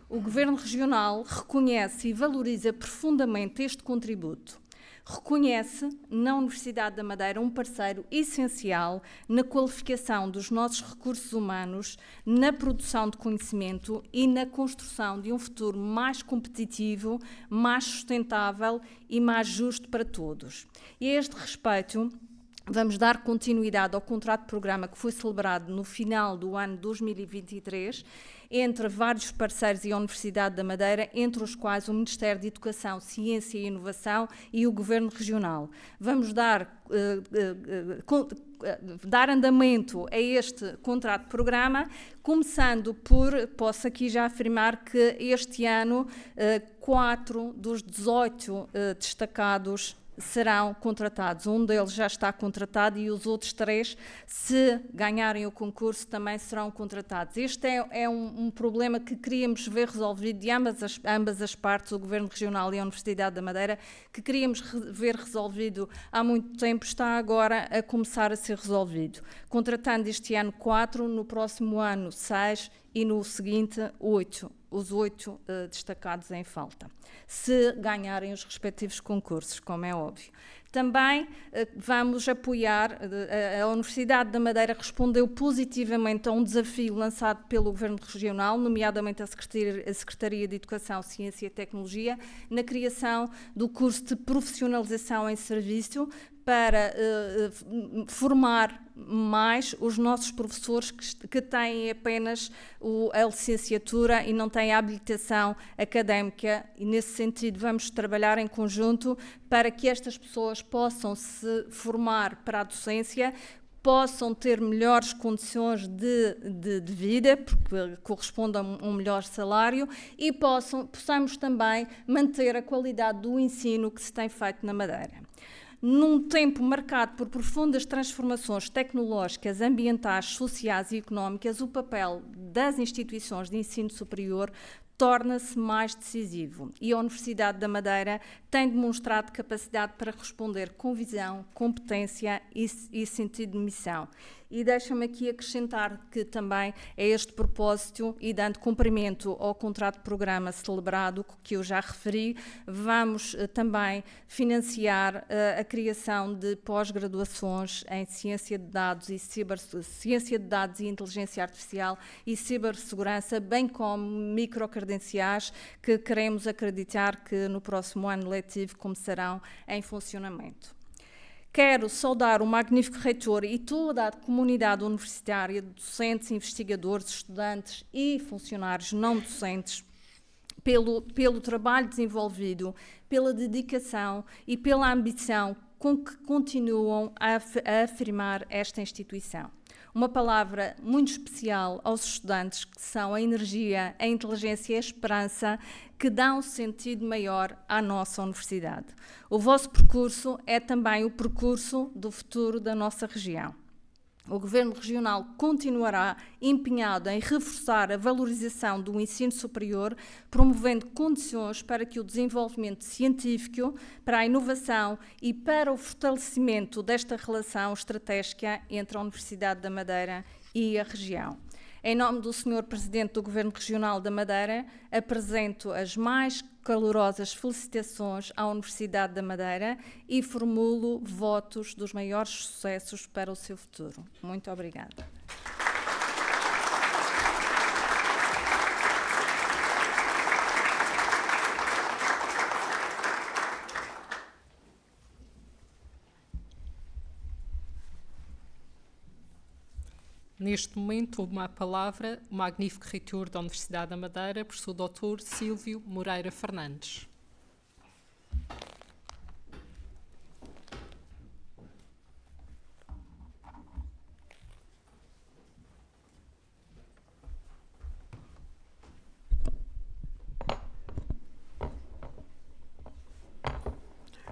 O Governo Regional reconhece e valoriza profundamente este contributo. reconhece na Universidade da Madeira um parceiro essencial na qualificação dos nossos recursos humanos, na produção de conhecimento e na construção de um futuro mais competitivo, mais sustentável e mais justo para todos. E a este respeito, vamos dar continuidade ao contrato de programa que foi celebrado no final do ano 2023 entre vários parceiros e a Universidade da Madeira, entre os quais o Ministério de Educação, Ciência e Inovação e o Governo Regional. Vamos dar andamento a este contrato de programa, começando por, posso aqui já afirmar que este ano 4 dos 18 destacados serão contratados. Um deles já está contratado e os outros 3, se ganharem o concurso, também serão contratados. Este é um problema que queríamos ver resolvido de ambas as partes, o Governo Regional e a Universidade da Madeira, que queríamos ver resolvido há muito tempo, está agora a começar a ser resolvido. Contratando este ano 4, no próximo ano 6 e no seguinte 8. Os 8 destacados em falta, se ganharem os respectivos concursos, como é óbvio. Também vamos apoiar, a Universidade da Madeira respondeu positivamente a um desafio lançado pelo Governo Regional, nomeadamente a Secretaria de Educação, Ciência e Tecnologia, na criação do curso de profissionalização em serviço, para formar mais os nossos professores que têm apenas a licenciatura e não têm a habilitação académica, e nesse sentido vamos trabalhar em conjunto para que estas pessoas possam se formar para a docência, possam ter melhores condições de vida, porque corresponde a um melhor salário, e possamos também manter a qualidade do ensino que se tem feito na Madeira. Num tempo marcado por profundas transformações tecnológicas, ambientais, sociais e económicas, o papel das instituições de ensino superior torna-se mais decisivo e a Universidade da Madeira tem demonstrado capacidade para responder com visão, competência e sentido de missão. E deixa-me aqui acrescentar que também a este propósito, e dando cumprimento ao contrato de programa celebrado, que eu já referi, vamos também financiar a criação de pós-graduações em Ciência de Dados e Inteligência Artificial e Cibersegurança, bem como microcredenciais, que queremos acreditar que no próximo ano letivo começarão em funcionamento. Quero saudar o magnífico reitor e toda a comunidade universitária, docentes, investigadores, estudantes e funcionários não docentes, pelo trabalho desenvolvido, pela dedicação e pela ambição com que continuam a afirmar esta instituição. Uma palavra muito especial aos estudantes, que são a energia, a inteligência e a esperança que dão um sentido maior à nossa universidade. O vosso percurso é também o percurso do futuro da nossa região. O Governo Regional continuará empenhado em reforçar a valorização do ensino superior, promovendo condições para que o desenvolvimento científico, para a inovação e para o fortalecimento desta relação estratégica entre a Universidade da Madeira e a região. Em nome do Sr. Presidente do Governo Regional da Madeira, apresento as mais calorosas felicitações à Universidade da Madeira e formulo votos dos maiores sucessos para o seu futuro. Muito obrigada. Neste momento, uma palavra, o magnífico reitor da Universidade da Madeira, professor Dr. Silvio Moreira Fernandes.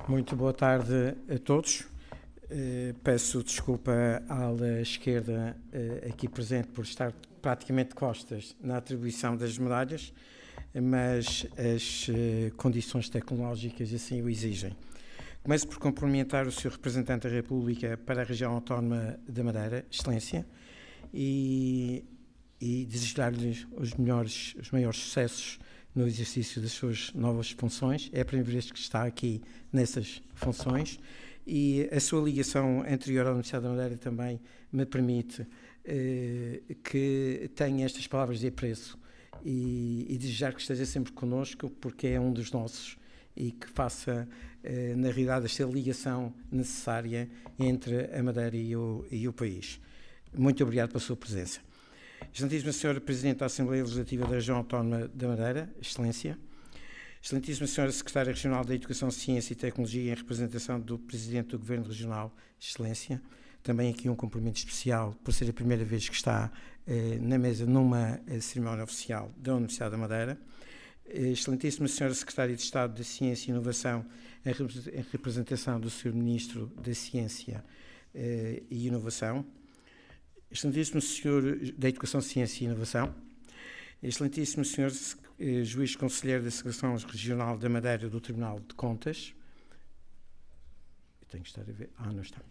Muito boa tarde a todos. Peço desculpa à ala esquerda aqui presente por estar praticamente de costas na atribuição das medalhas, mas as condições tecnológicas assim o exigem. Começo por cumprimentar o Sr. Representante da República para a Região Autónoma da Madeira, Excelência, e desejar-lhe os maiores sucessos no exercício das suas novas funções. É a primeira vez que está aqui nessas funções e a sua ligação anterior à Universidade da Madeira também me permite que tenha estas palavras de apreço e desejar que esteja sempre connosco, porque é um dos nossos, e que faça, na realidade, esta ligação necessária entre a Madeira e o país. Muito obrigado pela sua presença. Excelentíssima Senhora Presidente da Assembleia Legislativa da Região Autónoma da Madeira, Excelência. Excelentíssima Senhora Secretária Regional da Educação, Ciência e Tecnologia, em representação do Presidente do Governo Regional, Excelência. Também aqui um cumprimento especial por ser a primeira vez que está na mesa numa cerimónia oficial da Universidade da Madeira. Excelentíssima Senhora Secretária de Estado da Ciência e Inovação, em representação do Sr. Ministro da Ciência e Inovação. Excelentíssimo Senhor da Educação, Ciência e Inovação. Excelentíssimo Senhor Juiz Conselheiro da Secretaria Regional da Madeira do Tribunal de Contas. Eu tenho que estar a ver. Não está.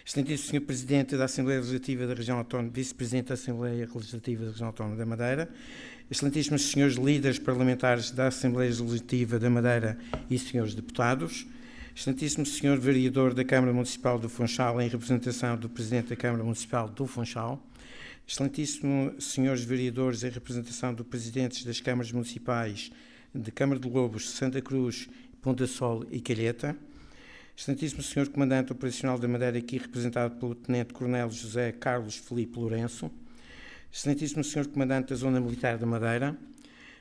Excelentíssimo Senhor Presidente da Assembleia Legislativa da Região Autónoma, Vice-Presidente da Assembleia Legislativa da Região Autónoma da Madeira, excelentíssimos senhores líderes parlamentares da Assembleia Legislativa da Madeira e senhores deputados, excelentíssimo senhor Vereador da Câmara Municipal do Funchal, em representação do Presidente da Câmara Municipal do Funchal, excelentíssimos senhores Vereadores em representação dos Presidentes das Câmaras Municipais de Câmara de Lobos, Santa Cruz, Ponta Sol e Calheta, excelentíssimo Sr. Comandante Operacional da Madeira, aqui representado pelo Tenente-Coronel José Carlos Filipe Lourenço, excelentíssimo Sr. Comandante da Zona Militar da Madeira,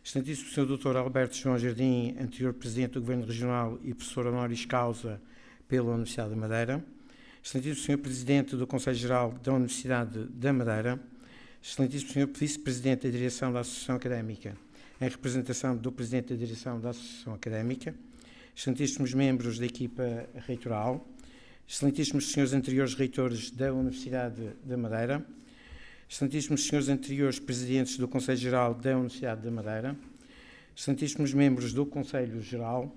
excelentíssimo Sr. Dr. Alberto João Jardim, anterior Presidente do Governo Regional e professor honoris causa pela Universidade da Madeira, excelentíssimo Sr. Presidente do Conselho Geral da Universidade da Madeira, excelentíssimo Sr. Vice-Presidente da Direção da Associação Académica, em representação do Presidente da Direção da Associação Académica, excelentíssimos membros da equipa reitoral, excelentíssimos senhores anteriores reitores da Universidade da Madeira, excelentíssimos senhores anteriores presidentes do Conselho Geral da Universidade da Madeira, excelentíssimos membros do Conselho Geral,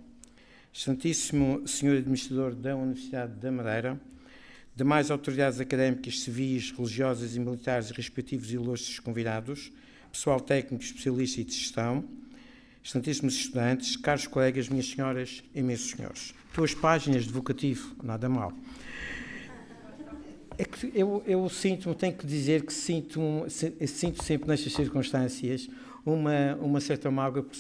excelentíssimo senhor administrador da Universidade da Madeira, demais autoridades académicas, civis, religiosas e militares e respectivos ilustres convidados, pessoal técnico, especialista e de gestão, excelentíssimos estudantes, caros colegas, minhas senhoras e meus senhores. 2 páginas de vocativo, nada mal. É que eu tenho que dizer que sinto sempre nestas circunstâncias uma certa mágoa, porque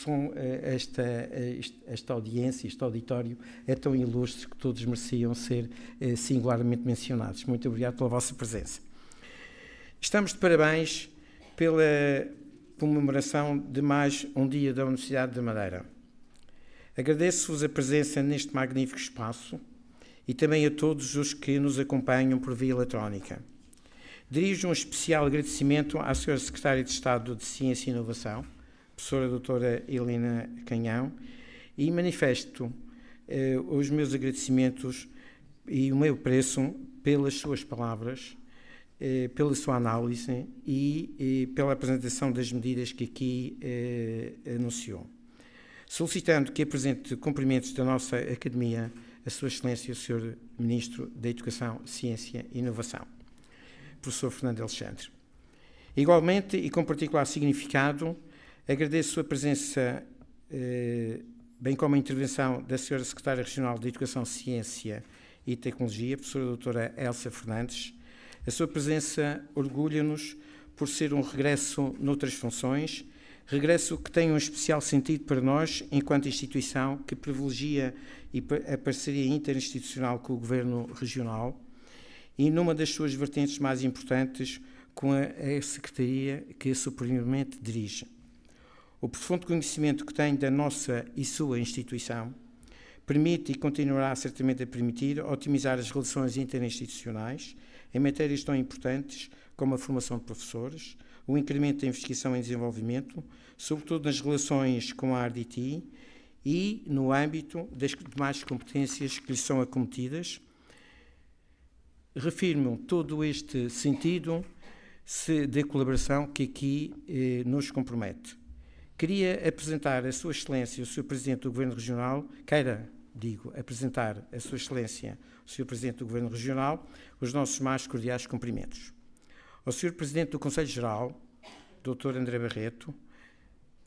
esta audiência, este auditório é tão ilustre que todos mereciam ser singularmente mencionados. Muito obrigado pela vossa presença. Estamos de parabéns pela comemoração de mais um dia da Universidade da Madeira. Agradeço-vos a presença neste magnífico espaço e também a todos os que nos acompanham por via eletrónica. Dirijo um especial agradecimento à Sra. Secretária de Estado de Ciência e Inovação, professora doutora Helena Canhão, e manifesto os meus agradecimentos e o meu apreço pelas suas palavras, pela sua análise e pela apresentação das medidas que aqui anunciou. Solicitando que apresente cumprimentos da nossa Academia a Sua Excelência, o Sr. Ministro da Educação, Ciência e Inovação, professor Fernando Alexandre. Igualmente, e com particular significado, agradeço a presença, bem como a intervenção da Sra. Secretária Regional de Educação, Ciência e Tecnologia, professora doutora Elsa Fernandes. A sua presença orgulha-nos por ser um regresso noutras funções, regresso que tem um especial sentido para nós, enquanto instituição que privilegia a parceria interinstitucional com o Governo Regional e numa das suas vertentes mais importantes com a Secretaria que superiormente dirige. O profundo conhecimento que tem da nossa e sua instituição permite e continuará certamente a permitir otimizar as relações interinstitucionais em matérias tão importantes como a formação de professores, o incremento da investigação em desenvolvimento, sobretudo nas relações com a RDT e no âmbito das demais competências que lhes são acometidas. Refirmo todo este sentido de colaboração que aqui nos compromete. Queria apresentar a Sua Excelência, o Sr. Presidente do Governo Regional, apresentar a Sua Excelência, o Sr. Presidente do Governo Regional, os nossos mais cordiais cumprimentos. Ao Sr. Presidente do Conselho Geral, Dr. André Barreto,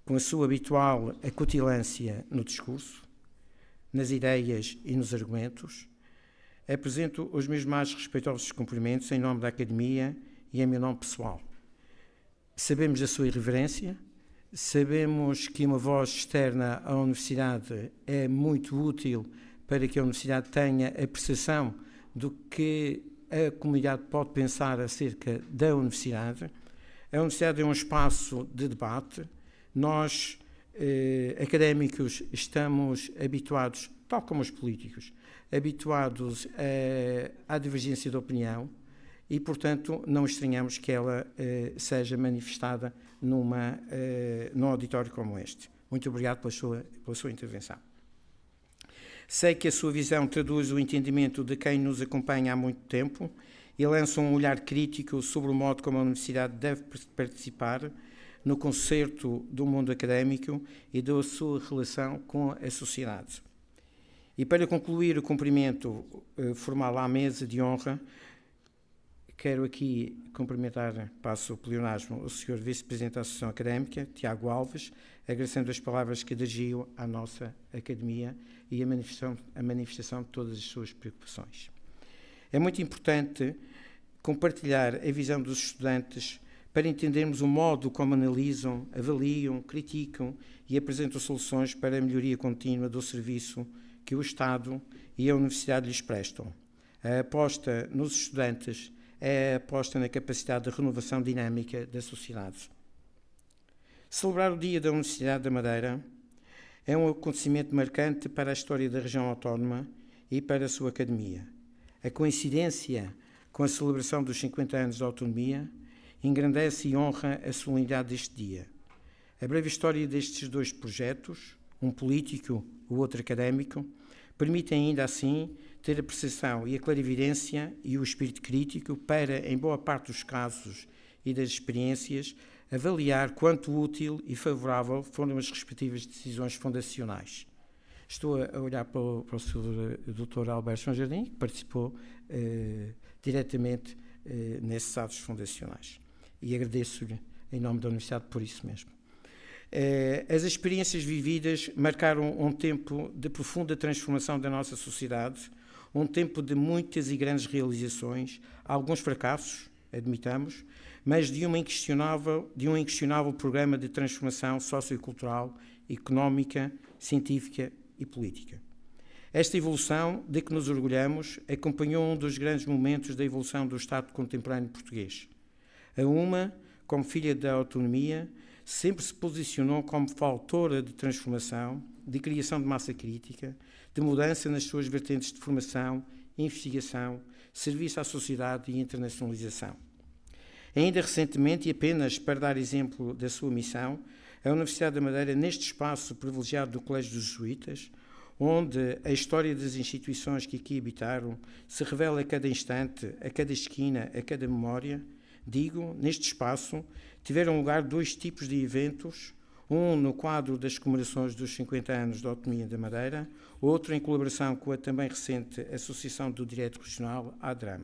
com a sua habitual acutilância no discurso, nas ideias e nos argumentos, apresento os meus mais respeitosos cumprimentos em nome da Academia e em meu nome pessoal. Sabemos da sua irreverência, sabemos que uma voz externa à Universidade é muito útil para que a Universidade tenha a percepção do que a comunidade pode pensar acerca da Universidade. A Universidade é um espaço de debate. Nós, académicos, estamos habituados, tal como os políticos, habituados à divergência de opinião e, portanto, não estranhamos que ela seja manifestada num auditório como este. Muito obrigado pela sua intervenção. Sei que a sua visão traduz o entendimento de quem nos acompanha há muito tempo e lança um olhar crítico sobre o modo como a Universidade deve participar no concerto do mundo académico e da sua relação com a sociedade. E para concluir o cumprimento formal à mesa de honra, quero aqui cumprimentar, passo o pleonasmo, o Sr. Vice-Presidente da Associação Académica, Tiago Alves, agradecendo as palavras que dirigiu à nossa Academia e a manifestação de todas as suas preocupações. É muito importante compartilhar a visão dos estudantes para entendermos o modo como analisam, avaliam, criticam e apresentam soluções para a melhoria contínua do serviço que o Estado e a Universidade lhes prestam. A aposta nos estudantes é a aposta na capacidade de renovação dinâmica da sociedade. Celebrar o Dia da Universidade da Madeira é um acontecimento marcante para a história da região autónoma e para a sua academia. A coincidência com a celebração dos 50 anos da autonomia engrandece e honra a solenidade deste dia. A breve história destes dois projetos, um político, o outro académico, permite ainda assim ter a percepção e a clarividência e o espírito crítico para, em boa parte dos casos e das experiências, avaliar quanto útil e favorável foram as respectivas decisões fundacionais. Estou a olhar para o Sr. Dr. Alberto João Jardim, que participou diretamente nesses atos fundacionais. E agradeço-lhe, em nome da Universidade, por isso mesmo. As experiências vividas marcaram um tempo de profunda transformação da nossa sociedade, um tempo de muitas e grandes realizações, alguns fracassos, admitamos, mas de um inquestionável programa de transformação sociocultural, económica, científica e política. Esta evolução, de que nos orgulhamos, acompanhou um dos grandes momentos da evolução do Estado contemporâneo português. A UMA, como filha da autonomia, sempre se posicionou como faltora de transformação, de criação de massa crítica, de mudança nas suas vertentes de formação, investigação, serviço à sociedade e internacionalização. Ainda recentemente, e apenas para dar exemplo da sua missão, a Universidade da Madeira, neste espaço privilegiado do Colégio dos Jesuítas, onde a história das instituições que aqui habitaram se revela a cada instante, a cada esquina, a cada memória, neste espaço, tiveram lugar dois tipos de eventos, um no quadro das comemorações dos 50 anos da autonomia da Madeira, outro em colaboração com a também recente Associação do Direito Regional, a ADRAM,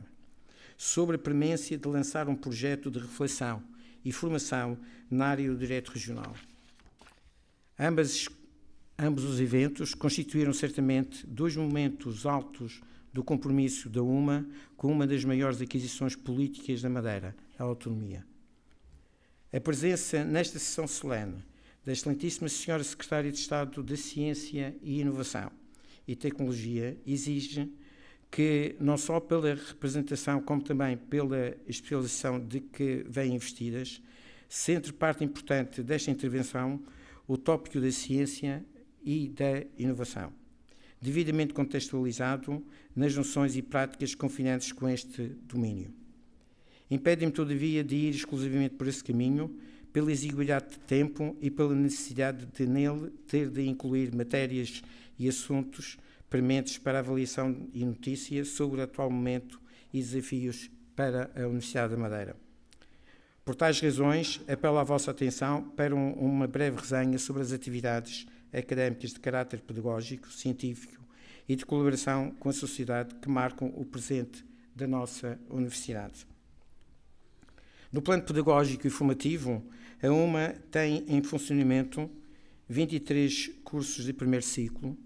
sobre a premência de lançar um projeto de reflexão e formação na área do direito regional. Ambos os eventos constituíram certamente dois momentos altos do compromisso da UMA com uma das maiores aquisições políticas da Madeira, a autonomia. A presença nesta sessão solene da excelentíssima Senhora Secretária de Estado da Ciência e Inovação e Tecnologia exige que, não só pela representação, como também pela especialização de que vêm investidas, centre parte importante desta intervenção o tópico da ciência e da inovação, devidamente contextualizado nas noções e práticas confinantes com este domínio. Impede-me, todavia, de ir exclusivamente por esse caminho, pela exiguidade de tempo e pela necessidade de nele ter de incluir matérias e assuntos prementes para avaliação e notícia sobre o atual momento e desafios para a Universidade da Madeira. Por tais razões, apelo à vossa atenção para uma breve resenha sobre as atividades académicas de caráter pedagógico, científico e de colaboração com a sociedade que marcam o presente da nossa Universidade. No plano pedagógico e formativo, a UMA tem em funcionamento 23 cursos de primeiro ciclo,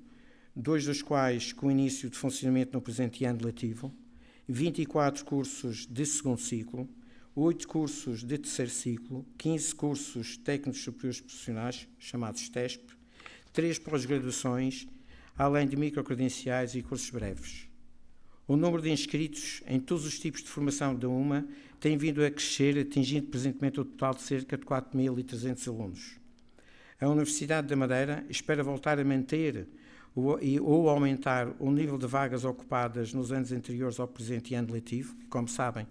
2 dos quais com início de funcionamento no presente ano letivo, 24 cursos de segundo ciclo, 8 cursos de terceiro ciclo, 15 cursos técnicos superiores profissionais, chamados TESP, 3 pós-graduações, além de microcredenciais e cursos breves. O número de inscritos em todos os tipos de formação da UMA tem vindo a crescer, atingindo presentemente o total de cerca de 4.300 alunos. A Universidade da Madeira espera voltar a manter ou aumentar o nível de vagas ocupadas nos anos anteriores ao presente ano letivo, que, como sabem,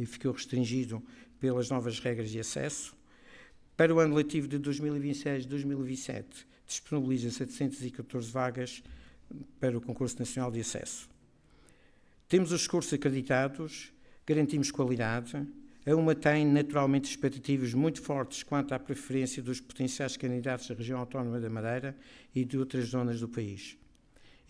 ficou restringido pelas novas regras de acesso. Para o ano letivo de 2026-2027, disponibiliza 714 vagas para o Concurso Nacional de Acesso. Temos os cursos acreditados, garantimos qualidade. A UMA tem, naturalmente, expectativas muito fortes quanto à preferência dos potenciais candidatos da região autónoma da Madeira e de outras zonas do país.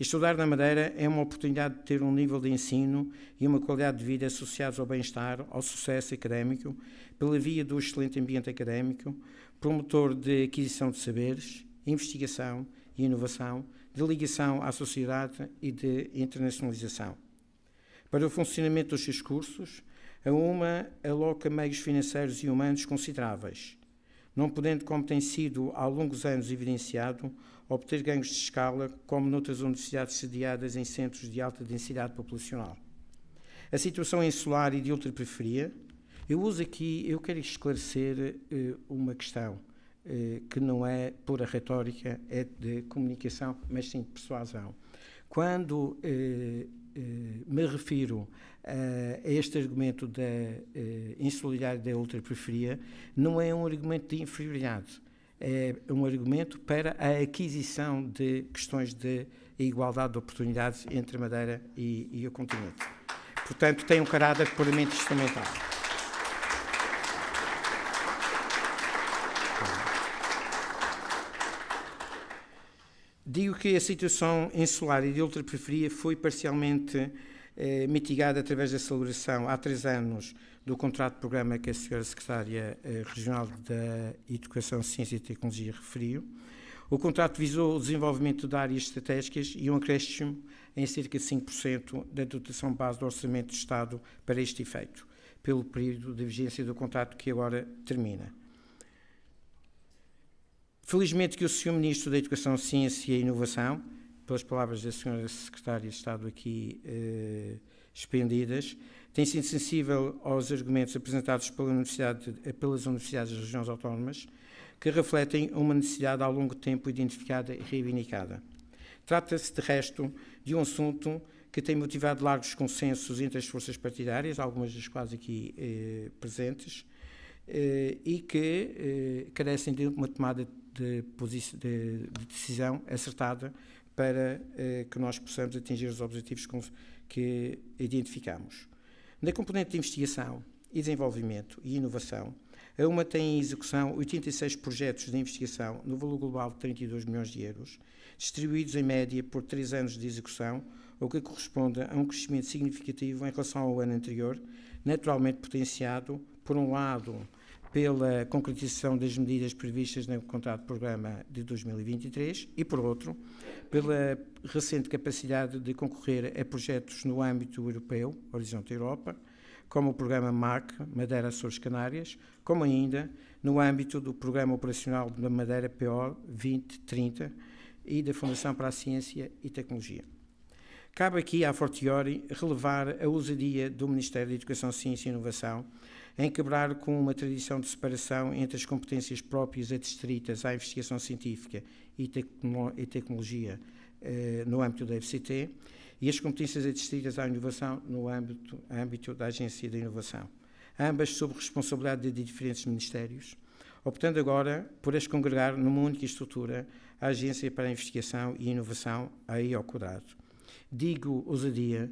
Estudar na Madeira é uma oportunidade de ter um nível de ensino e uma qualidade de vida associados ao bem-estar, ao sucesso académico, pela via do excelente ambiente académico, promotor de aquisição de saberes, investigação e inovação, de ligação à sociedade e de internacionalização. Para o funcionamento dos seus cursos, a UMA aloca meios financeiros e humanos consideráveis, não podendo, como tem sido há longos anos evidenciado, obter ganhos de escala como noutras universidades sediadas em centros de alta densidade populacional. A situação insular e de ultraperiferia, eu quero esclarecer uma questão que não é pura retórica, é de comunicação, mas sim de persuasão. Quando me refiro a este argumento da insularidade da ultraperiferia, não é um argumento de inferioridade, é um argumento para a aquisição de questões de igualdade de oportunidades entre a Madeira e o continente. Portanto, tem um caráter puramente instrumental. Digo que a situação insular e de ultraperiferia foi parcialmente mitigada através da celebração há 3 anos do contrato de programa que a Sra. Secretária Regional da Educação, Ciência e Tecnologia referiu. O contrato visou o desenvolvimento de áreas estratégicas e um acréscimo em cerca de 5% da dotação base do Orçamento do Estado para este efeito, pelo período de vigência do contrato que agora termina. Felizmente que o Sr. Ministro da Educação, Ciência e Inovação, pelas palavras da Sra. Secretária de Estado aqui expendidas, tem sido sensível aos argumentos apresentados pelas universidades das regiões autónomas, que refletem uma necessidade há longo tempo identificada e reivindicada. Trata-se, de resto, de um assunto que tem motivado largos consensos entre as forças partidárias, algumas das quais aqui presentes, e que carecem de uma tomada de decisão acertada para que nós possamos atingir os objetivos que identificamos. Na componente de investigação e desenvolvimento e inovação, a UMA tem em execução 86 projetos de investigação no valor global de 32 milhões de euros, distribuídos em média por 3 anos de execução, o que corresponde a um crescimento significativo em relação ao ano anterior, naturalmente potenciado, por um lado, pela concretização das medidas previstas no contrato de programa de 2023 e, por outro, pela recente capacidade de concorrer a projetos no âmbito europeu, Horizonte Europa, como o programa MARC, Madeira, Açores, Canárias, como ainda no âmbito do Programa Operacional da Madeira PO 2030 e da Fundação para a Ciência e Tecnologia. Cabe aqui, a fortiori, relevar a ousadia do Ministério da Educação, Ciência e Inovação em quebrar com uma tradição de separação entre as competências próprias adstritas à investigação científica e tecnologia no âmbito da FCT e as competências adstritas à inovação no âmbito da Agência da Inovação, ambas sob responsabilidade de diferentes ministérios, optando agora por as congregar numa única estrutura a Agência para a Investigação e Inovação, a EOCODAD. Digo ousadia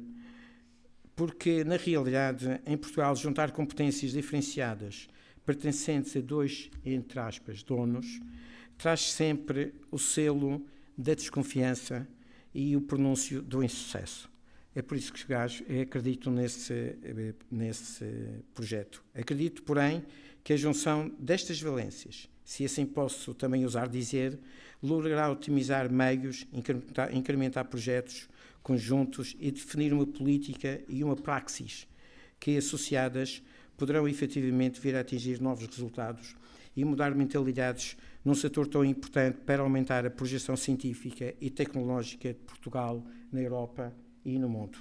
porque, na realidade, em Portugal, juntar competências diferenciadas pertencentes a 2, entre aspas, donos, traz sempre o selo da desconfiança e o pronúncio do insucesso. É por isso que acredito nesse projeto. Acredito, porém, que a junção destas valências, se assim posso também ousar dizer, logrará otimizar meios, incrementar projetos conjuntos e definir uma política e uma praxis que, associadas, poderão efetivamente vir a atingir novos resultados e mudar mentalidades num setor tão importante para aumentar a projeção científica e tecnológica de Portugal na Europa e no mundo.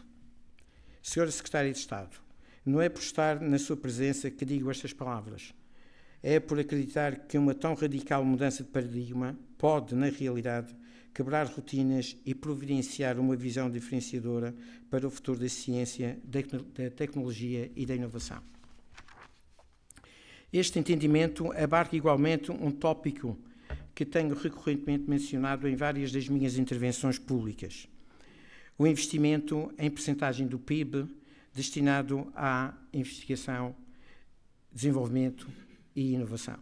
Senhora Secretária de Estado, não é por estar na sua presença que digo estas palavras. É por acreditar que uma tão radical mudança de paradigma pode, na realidade, quebrar rotinas e providenciar uma visão diferenciadora para o futuro da ciência, da tecnologia e da inovação. Este entendimento abarca igualmente um tópico que tenho recorrentemente mencionado em várias das minhas intervenções públicas. O investimento em percentagem do PIB destinado à investigação, desenvolvimento e inovação.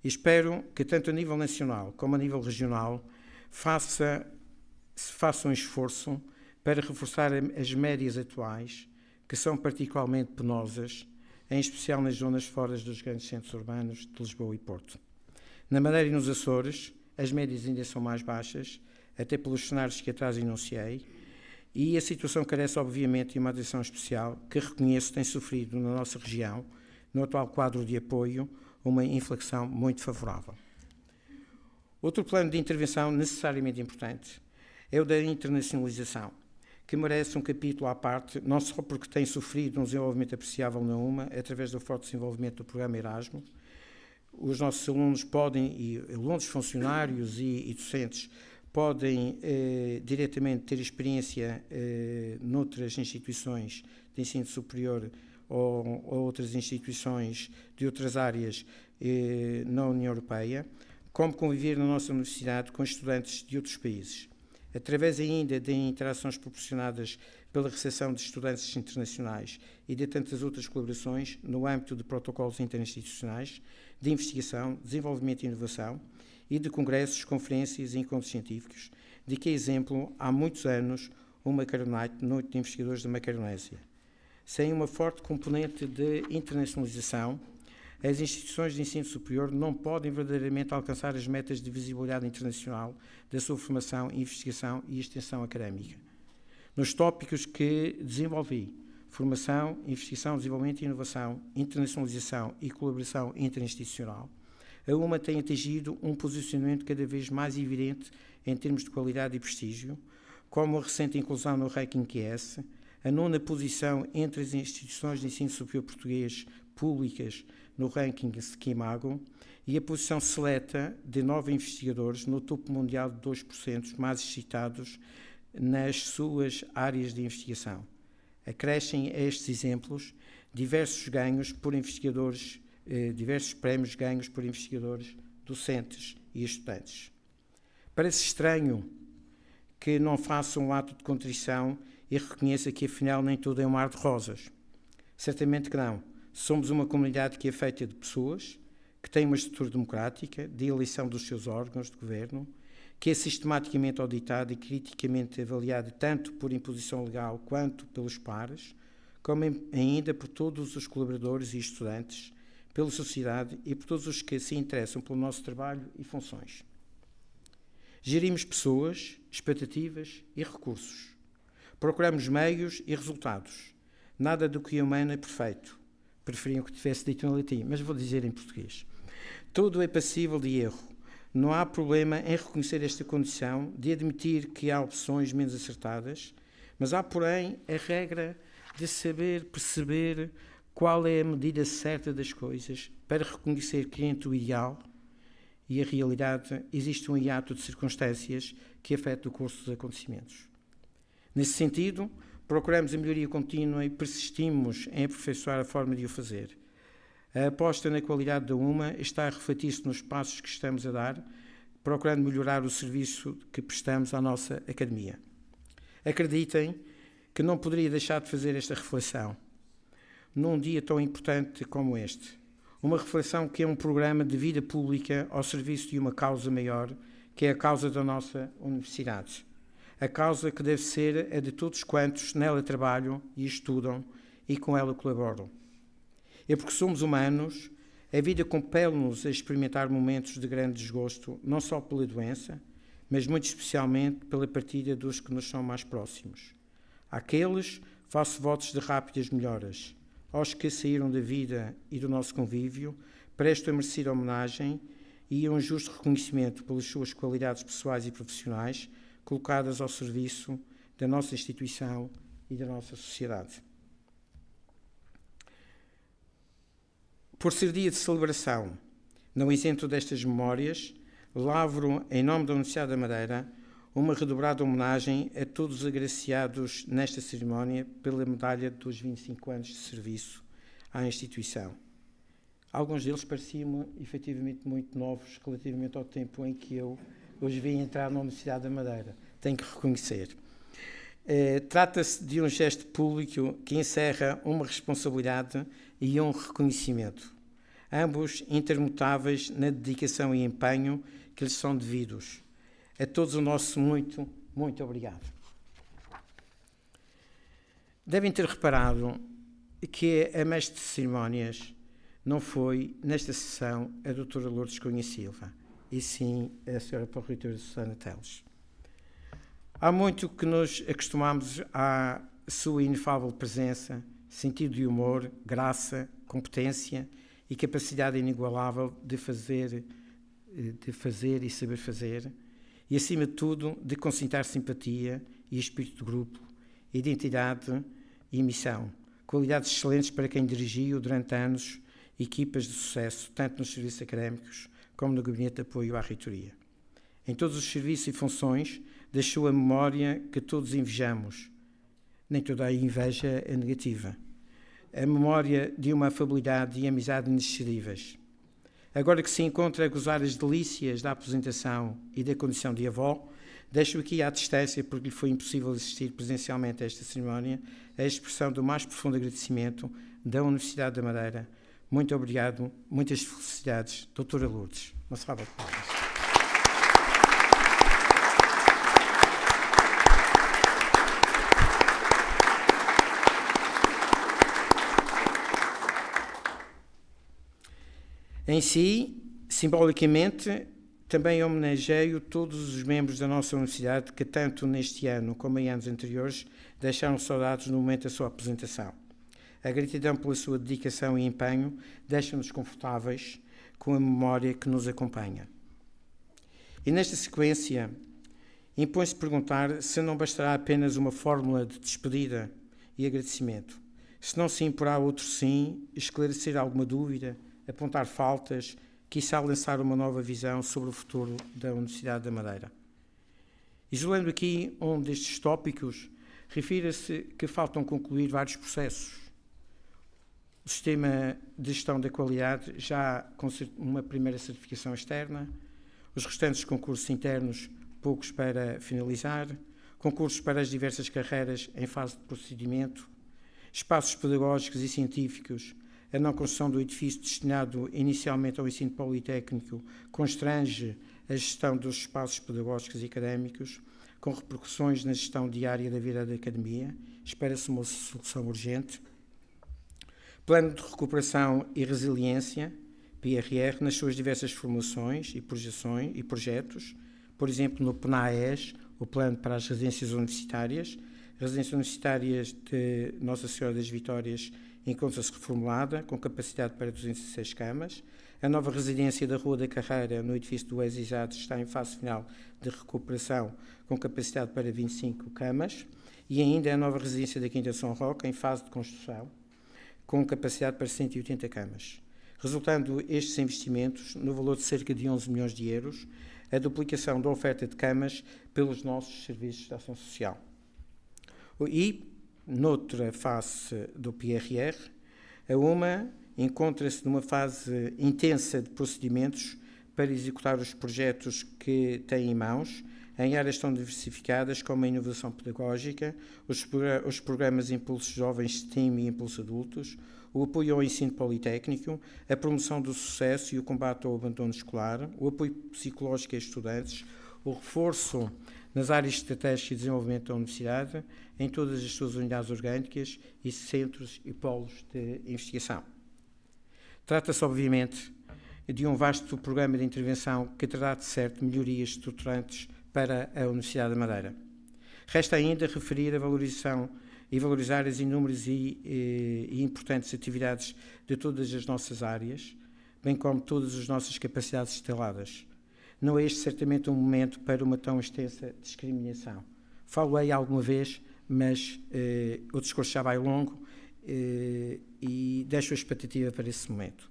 E espero que, tanto a nível nacional como a nível regional, se faça um esforço para reforçar as médias atuais, que são particularmente penosas, em especial nas zonas fora dos grandes centros urbanos de Lisboa e Porto. Na Madeira e nos Açores, as médias ainda são mais baixas, até pelos cenários que atrás enunciei, e a situação carece, obviamente, de uma atenção especial que reconheço tem sofrido na nossa região, no atual quadro de apoio, uma inflexão muito favorável. Outro plano de intervenção necessariamente importante é o da internacionalização, que merece um capítulo à parte, não só porque tem sofrido um desenvolvimento apreciável na UMA, através do forte desenvolvimento do programa Erasmo. Os nossos alunos podem, e alunos, funcionários e docentes, podem diretamente ter experiência noutras instituições de ensino superior ou outras instituições de outras áreas na União Europeia, como conviver na nossa universidade com estudantes de outros países. Através ainda de interações proporcionadas pela recepção de estudantes internacionais e de tantas outras colaborações no âmbito de protocolos interinstitucionais, de investigação, desenvolvimento e inovação, e de congressos, conferências e encontros científicos, de que, exemplo, há muitos anos, o Macaronite, Noite de Investigadores da Macaronésia. Sem uma forte componente de internacionalização, as instituições de ensino superior não podem verdadeiramente alcançar as metas de visibilidade internacional da sua formação, investigação e extensão académica. Nos tópicos que desenvolvi, formação, investigação, desenvolvimento e inovação, internacionalização e colaboração interinstitucional, a UMA tem atingido um posicionamento cada vez mais evidente em termos de qualidade e prestígio, como a recente inclusão no ranking QS, a 9ª posição entre as instituições de ensino superior português públicas no ranking Skimago e a posição seleta de 9 investigadores no topo mundial de 2% mais citados nas suas áreas de investigação. Acrescem a estes exemplos diversos ganhos por investigadores, diversos prémios ganhos por investigadores, docentes e estudantes. Parece estranho que não faça um ato de contrição e reconheça que afinal nem tudo é um mar de rosas. Certamente que não. Somos uma comunidade que é feita de pessoas, que tem uma estrutura democrática, de eleição dos seus órgãos de governo, que é sistematicamente auditada e criticamente avaliada tanto por imposição legal quanto pelos pares, como ainda por todos os colaboradores e estudantes, pela sociedade e por todos os que se interessam pelo nosso trabalho e funções. Gerimos pessoas, expectativas e recursos. Procuramos meios e resultados. Nada do que é humano é perfeito. Preferiam que tivesse dito em latim, mas vou dizer em português. Tudo é passível de erro. Não há problema em reconhecer esta condição, de admitir que há opções menos acertadas, mas há, porém, a regra de saber perceber qual é a medida certa das coisas para reconhecer que entre o ideal e a realidade existe um hiato de circunstâncias que afeta o curso dos acontecimentos. Nesse sentido, procuramos a melhoria contínua e persistimos em aperfeiçoar a forma de o fazer. A aposta na qualidade da UMA está a refletir-se nos passos que estamos a dar, procurando melhorar o serviço que prestamos à nossa academia. Acreditem que não poderia deixar de fazer esta reflexão num dia tão importante como este. Uma reflexão que é um programa de vida pública ao serviço de uma causa maior, que é a causa da nossa universidade. a causa que deve ser a de todos quantos nela trabalham e estudam e com ela colaboram. É porque somos humanos, a vida compele-nos a experimentar momentos de grande desgosto, não só pela doença, mas muito especialmente pela partida dos que nos são mais próximos. Àqueles faço votos de rápidas melhoras. Aos que saíram da vida e do nosso convívio, presto a merecer homenagem e um justo reconhecimento pelas suas qualidades pessoais e profissionais colocadas ao serviço da nossa instituição e da nossa sociedade. Por ser dia de celebração, não isento destas memórias, lavro, em nome da Universidade da Madeira, uma redobrada homenagem a todos os agraciados nesta cerimónia pela medalha dos 25 anos de serviço à instituição. Alguns deles pareciam efetivamente muito novos relativamente ao tempo em que eu os vi entrar na Universidade da Madeira. Tenho que reconhecer. Trata-se de um gesto público que encerra uma responsabilidade e um reconhecimento, ambos intermutáveis na dedicação e empenho que lhes são devidos. A todos o nosso muito, muito obrigado. Devem ter reparado que a mestre de cerimónias não foi, nesta sessão, a doutora Lourdes Cunha Silva, e sim a senhora Pró-Reitora Susana Teles. Há muito que nos acostumamos à sua inefável presença, sentido de humor, graça, competência e capacidade inigualável de fazer e saber fazer, e, acima de tudo, de concitar simpatia e espírito de grupo, identidade e missão, qualidades excelentes para quem dirigiu durante anos equipas de sucesso, tanto nos serviços académicos como no Gabinete de Apoio à Reitoria. Em todos os serviços e funções, deixou a memória que todos invejamos. Nem toda a inveja é negativa. A memória de uma afabilidade e amizade inexcedíveis. Agora que se encontra a gozar as delícias da aposentação e da condição de avó, deixo aqui à distância, porque lhe foi impossível assistir presencialmente a esta cerimónia, a expressão do mais profundo agradecimento da Universidade da Madeira. Muito obrigado, muitas felicidades, doutora Lourdes. Uma salva de palmas. Em si, simbolicamente, também homenageio todos os membros da nossa universidade que, tanto neste ano como em anos anteriores, deixaram saudades no momento da sua apresentação. A gratidão pela sua dedicação e empenho deixa-nos confortáveis com a memória que nos acompanha. E nesta sequência, impõe-se perguntar se não bastará apenas uma fórmula de despedida e agradecimento, se não se imporá outro sim, esclarecer alguma dúvida, apontar faltas, quiçá lançar uma nova visão sobre o futuro da Universidade da Madeira. Isolando aqui um destes tópicos, refira-se que faltam concluir vários processos. O sistema de gestão da qualidade já com uma primeira certificação externa, os restantes concursos internos, poucos para finalizar, concursos para as diversas carreiras em fase de procedimento, espaços pedagógicos e científicos. A não construção do edifício destinado inicialmente ao ensino politécnico constrange a gestão dos espaços pedagógicos e académicos, com repercussões na gestão diária da vida da academia. Espera-se uma solução urgente. Plano de recuperação e resiliência, PRR, nas suas diversas formações e projeções e projetos, por exemplo, no PNAES, o Plano para as Residências Universitárias. Residências Universitárias de Nossa Senhora das Vitórias encontra-se reformulada, com capacidade para 206 camas. A nova residência da Rua da Carreira, no edifício do ESISAD, está em fase final de recuperação, com capacidade para 25 camas. E ainda a nova residência da Quinta de São Roque, em fase de construção, com capacidade para 180 camas. Resultando estes investimentos, no valor de cerca de 11 milhões de euros, a duplicação da oferta de camas pelos nossos serviços de ação social. E, noutra face do PRR, a UMA encontra-se numa fase intensa de procedimentos para executar os projetos que tem em mãos, em áreas tão diversificadas como a inovação pedagógica, os programas Impulso Jovens STEAM e Impulso Adultos, o apoio ao ensino politécnico, a promoção do sucesso e o combate ao abandono escolar, o apoio psicológico a estudantes, o reforço nas áreas estratégicas de desenvolvimento da Universidade, em todas as suas unidades orgânicas e centros e polos de investigação. Trata-se, obviamente, de um vasto programa de intervenção que trará, de certo, melhorias estruturantes para a Universidade da Madeira. Resta ainda referir a valorização e valorizar as inúmeras e importantes atividades de todas as nossas áreas, bem como todas as nossas capacidades instaladas. Não é este certamente um momento para uma tão extensa discriminação. Falei alguma vez, mas o discurso já vai longo e deixo a expectativa para esse momento.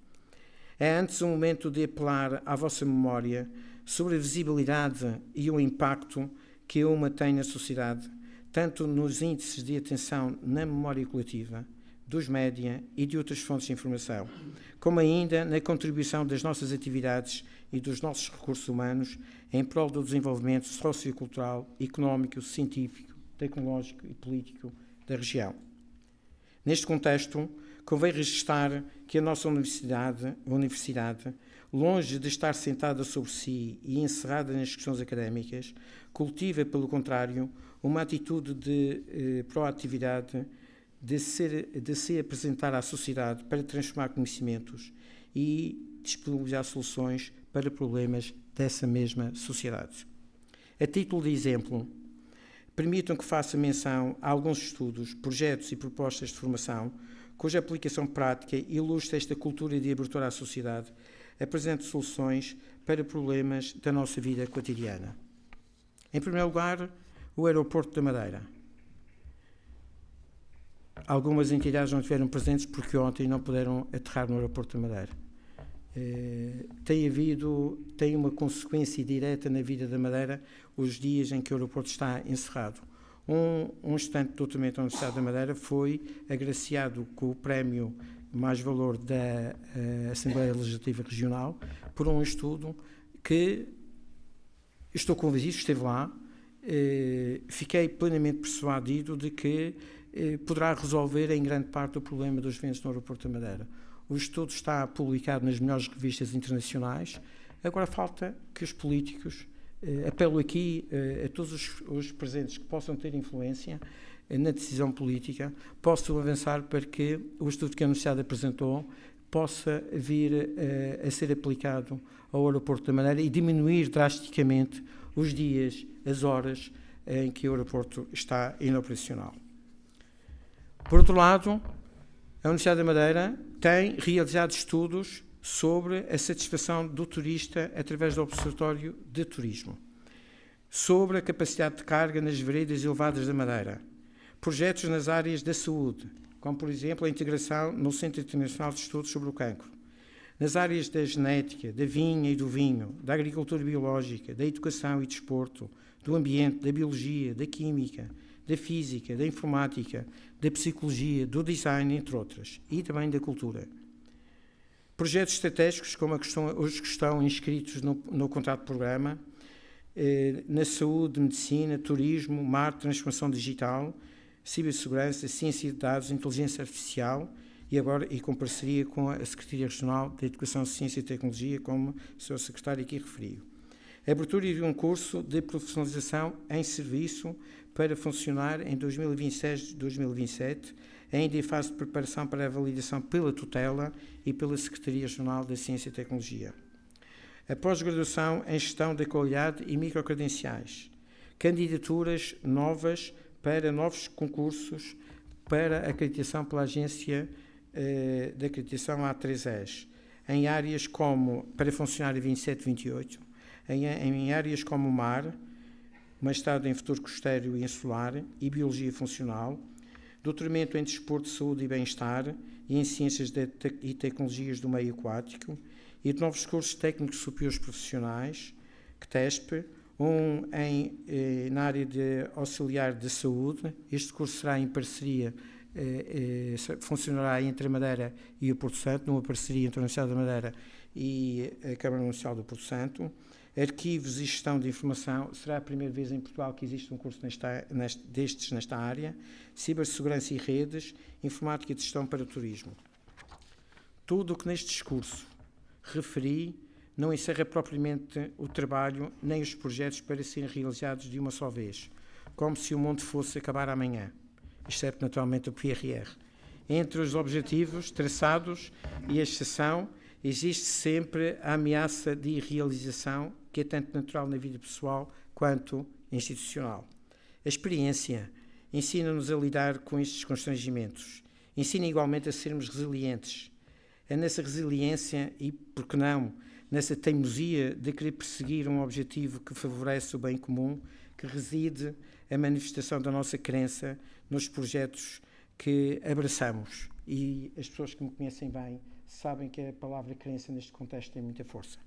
É antes um momento de apelar à vossa memória sobre a visibilidade e o impacto que a UMA tem na sociedade, tanto nos índices de atenção na memória coletiva, dos média e de outras fontes de informação, como ainda na contribuição das nossas atividades e dos nossos recursos humanos em prol do desenvolvimento sociocultural, económico, científico, tecnológico e político da região. Neste contexto, convém registrar que a nossa universidade, longe de estar sentada sobre si e encerrada nas questões académicas, cultiva, pelo contrário, uma atitude de proatividade, de se apresentar à sociedade para transformar conhecimentos e disponibilizar soluções para problemas dessa mesma sociedade. A título de exemplo, permitam que faça menção a alguns estudos, projetos e propostas de formação cuja aplicação prática ilustra esta cultura de abertura à sociedade, apresenta soluções para problemas da nossa vida cotidiana. Em primeiro lugar, o Aeroporto da Madeira. Algumas entidades não estiveram presentes porque ontem não puderam aterrar no Aeroporto da Madeira. Tem uma consequência direta na vida da Madeira os dias em que o aeroporto está encerrado. Um estudante de doutoramento da Universidade da Madeira foi agraciado com o prémio mais valor da Assembleia Legislativa Regional por um estudo que estou convencido, esteve lá, fiquei plenamente persuadido de que poderá resolver em grande parte o problema dos ventos no aeroporto da Madeira. O estudo está publicado nas melhores revistas internacionais. Agora falta que os políticos, apelo aqui a todos os presentes que possam ter influência na decisão política, possam avançar para que o estudo que a Universidade apresentou possa vir a ser aplicado ao aeroporto da Madeira e diminuir drasticamente os dias, as horas em que o aeroporto está inoperacional. Por outro lado, a Universidade da Madeira tem realizado estudos sobre a satisfação do turista através do Observatório de Turismo, sobre a capacidade de carga nas veredas elevadas da Madeira, projetos nas áreas da saúde, como, por exemplo, a integração no Centro Internacional de Estudos sobre o Cancro, nas áreas da genética, da vinha e do vinho, da agricultura biológica, da educação e desporto, do ambiente, da biologia, da química, da física, da informática, da psicologia, do design, entre outras, e também da cultura. Projetos estratégicos, como os que estão inscritos no contrato de programa, na saúde, medicina, turismo, mar, transformação digital, cibersegurança, ciência de dados, inteligência artificial e com parceria com a Secretaria Regional da Educação, Ciência e Tecnologia, como o Sr. Secretário aqui referiu. A abertura de um curso de profissionalização em serviço para funcionar em 2026-2027, ainda em fase de preparação para a validação pela tutela e pela Secretaria Regional da Ciência e Tecnologia. A pós-graduação em Gestão da Qualidade e Microcredenciais. Candidaturas novas para novos concursos para acreditação pela Agência de Acreditação A3ES, em áreas como, para funcionário 27-28, em áreas como mar, mestrado em futuro costeiro e insular e biologia funcional, doutoramento em desporto, saúde e bem-estar e em ciências e tecnologias do meio aquático e de novos cursos técnicos superiores profissionais, CTESP, na área de auxiliar de saúde. Este curso será em parceria, funcionará entre a Madeira e o Porto Santo, numa parceria entre a Universidade da Madeira e a Câmara Municipal do Porto Santo. Arquivos e Gestão de Informação, será a primeira vez em Portugal que existe um curso destes nesta área. Cibersegurança e Redes, Informática de Gestão para o Turismo. Tudo o que neste discurso referi não encerra propriamente o trabalho nem os projetos para serem realizados de uma só vez, como se o mundo fosse acabar amanhã, exceto naturalmente o PRR. Entre os objetivos traçados e a exceção, existe sempre a ameaça de irrealização, que é tanto natural na vida pessoal quanto institucional. A experiência ensina-nos a lidar com estes constrangimentos, ensina igualmente a sermos resilientes. É nessa resiliência e, por que não, nessa teimosia de querer perseguir um objetivo que favorece o bem comum, que reside a manifestação da nossa crença nos projetos que abraçamos. E as pessoas que me conhecem bem sabem que a palavra crença neste contexto tem muita força.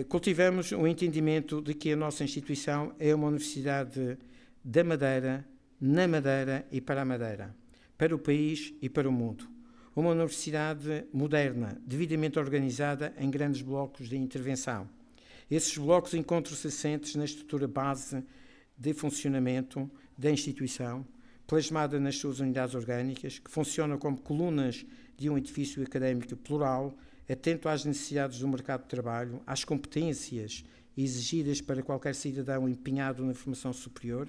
Cultivamos o entendimento de que a nossa instituição é uma universidade da Madeira, na Madeira e para a Madeira, para o país e para o mundo. Uma universidade moderna, devidamente organizada em grandes blocos de intervenção. Esses blocos encontram-se assentes na estrutura base de funcionamento da instituição, plasmada nas suas unidades orgânicas, que funcionam como colunas de um edifício académico plural, atento às necessidades do mercado de trabalho, às competências exigidas para qualquer cidadão empenhado na formação superior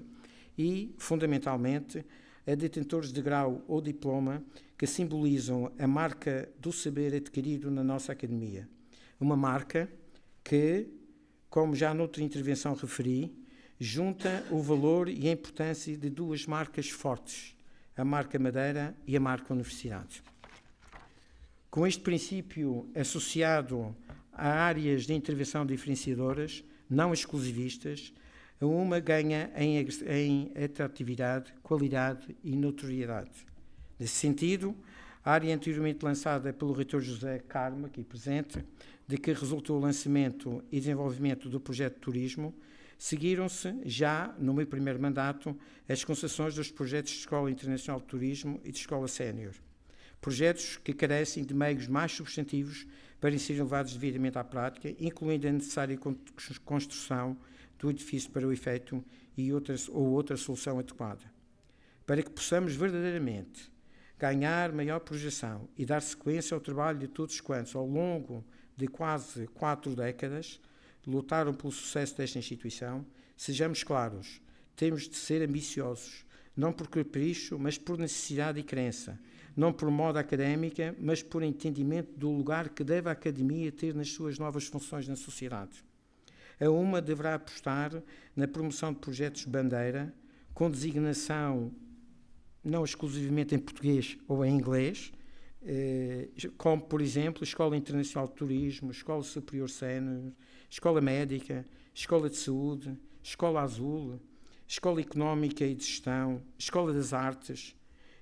e, fundamentalmente, a detentores de grau ou diploma que simbolizam a marca do saber adquirido na nossa academia. Uma marca que, como já noutra intervenção referi, junta o valor e a importância de duas marcas fortes, a marca Madeira e a marca Universidade. Com este princípio associado a áreas de intervenção diferenciadoras, não exclusivistas, uma ganha em atratividade, qualidade e notoriedade. Nesse sentido, a área anteriormente lançada pelo reitor José Carmo, aqui presente, de que resultou o lançamento e desenvolvimento do projeto de turismo, seguiram-se já, no meu primeiro mandato, as concessões dos projetos de Escola Internacional de Turismo e de Escola Sénior. Projetos que carecem de meios mais substantivos para serem levados devidamente à prática, incluindo a necessária construção do edifício para o efeito e outra solução adequada. Para que possamos verdadeiramente ganhar maior projeção e dar sequência ao trabalho de todos quantos, ao longo de quase 4 décadas, lutaram pelo sucesso desta instituição, sejamos claros, temos de ser ambiciosos, não por capricho, mas por necessidade e crença, não por moda académica, mas por entendimento do lugar que deve a academia ter nas suas novas funções na sociedade. A UMA deverá apostar na promoção de projetos de bandeira, com designação não exclusivamente em português ou em inglês, como, por exemplo, Escola Internacional de Turismo, Escola Superior Sénior, Escola Médica, Escola de Saúde, Escola Azul, Escola Económica e de Gestão, Escola das Artes,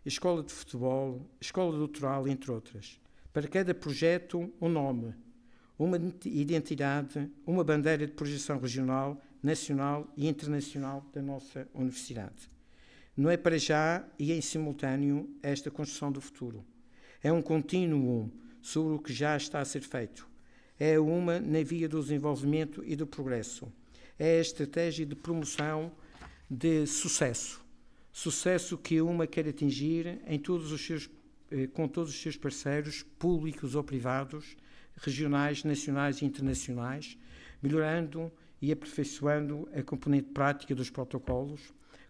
Escola de Futebol, Escola Doutoral, entre outras. Para cada projeto, um nome, uma identidade, uma bandeira de projeção regional, nacional e internacional da nossa universidade. Não é para já e em simultâneo esta construção do futuro. É um contínuo sobre o que já está a ser feito. É uma na via do desenvolvimento e do progresso. É a estratégia de promoção de sucesso. Sucesso que uma quer atingir com todos os seus parceiros, públicos ou privados, regionais, nacionais e internacionais, melhorando e aperfeiçoando a componente prática dos protocolos,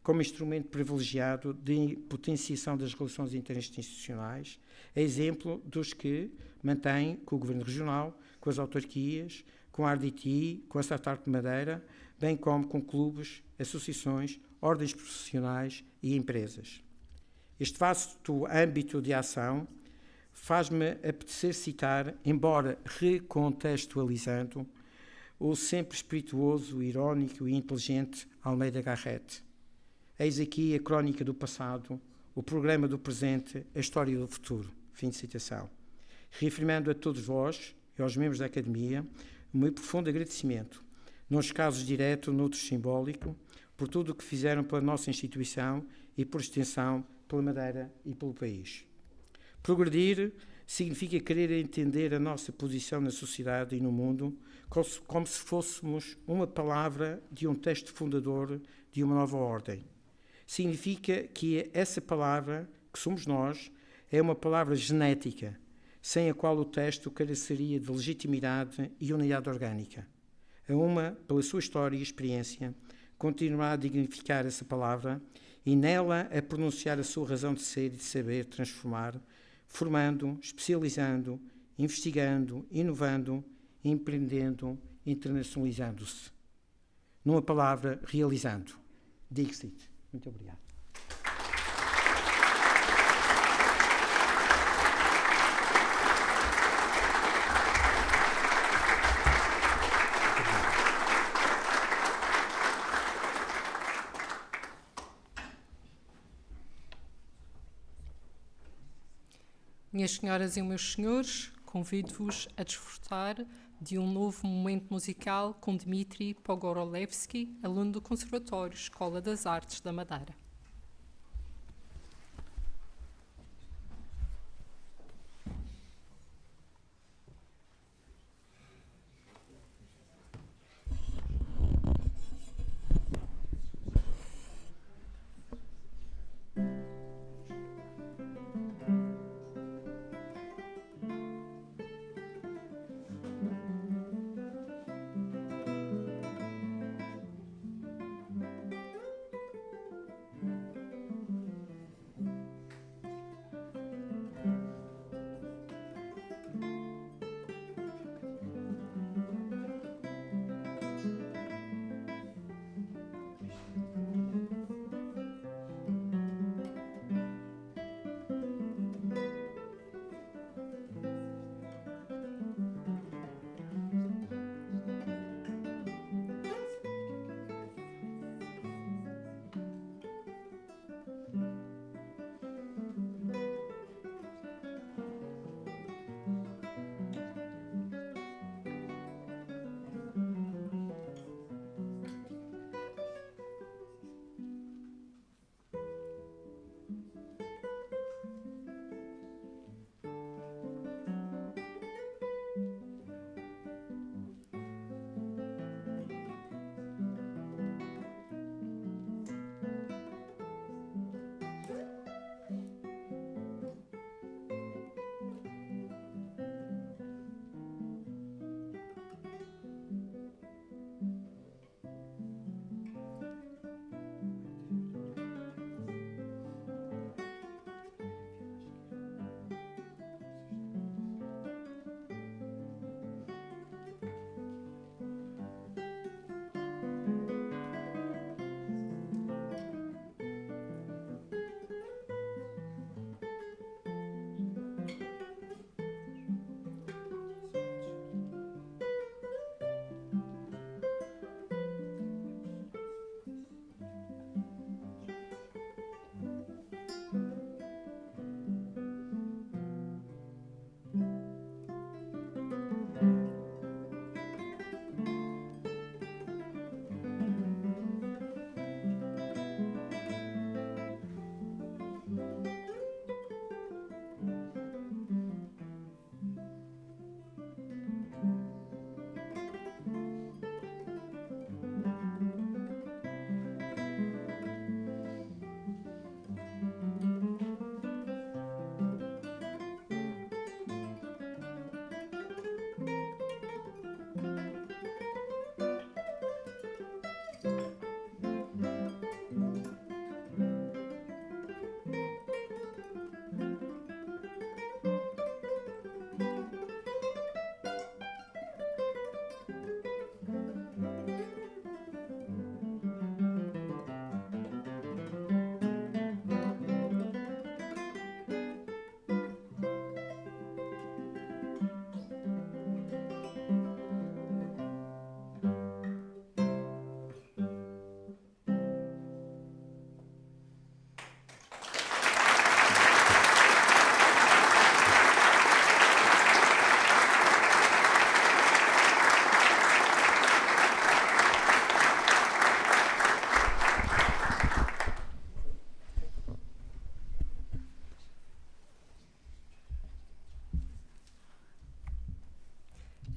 como instrumento privilegiado de potenciação das relações interinstitucionais, a exemplo dos que mantém com o Governo Regional, com as autarquias, com a RDTI, com a Startup de Madeira, bem como com clubes, associações, ordens profissionais e empresas. Este vasto âmbito de ação faz-me apetecer citar, embora recontextualizando, o sempre espirituoso, irónico e inteligente Almeida Garrett. Eis aqui a crónica do passado, o programa do presente, a história do futuro. Fim de citação. Reafirmando a todos vós e aos membros da Academia o meu profundo agradecimento, nos casos direto, noutros simbólico, por tudo o que fizeram pela nossa instituição e, por extensão, pela Madeira e pelo país. Progredir significa querer entender a nossa posição na sociedade e no mundo como se fôssemos uma palavra de um texto fundador de uma nova ordem. Significa que essa palavra, que somos nós, é uma palavra genética, sem a qual o texto careceria de legitimidade e unidade orgânica. A UMA, pela sua história e experiência, continuará a dignificar essa palavra e nela a pronunciar a sua razão de ser e de saber transformar, formando, especializando, investigando, inovando, empreendendo, internacionalizando-se. Numa palavra, realizando. Dixit. Muito obrigado. Minhas senhoras e meus senhores, convido-vos a desfrutar de um novo momento musical com Dmitry Pogorelevsky, aluno do Conservatório Escola das Artes da Madeira.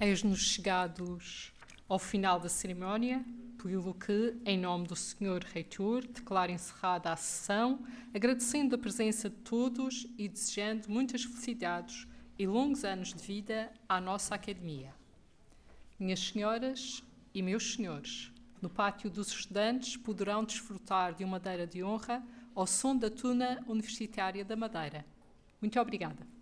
Eis-nos chegados ao final da cerimónia, pelo que, em nome do Sr. Reitor, declaro encerrada a sessão, agradecendo a presença de todos e desejando muitas felicidades e longos anos de vida à nossa Academia. Minhas senhoras e meus senhores, no pátio dos estudantes poderão desfrutar de uma madeira de honra ao som da tuna universitária da Madeira. Muito obrigada.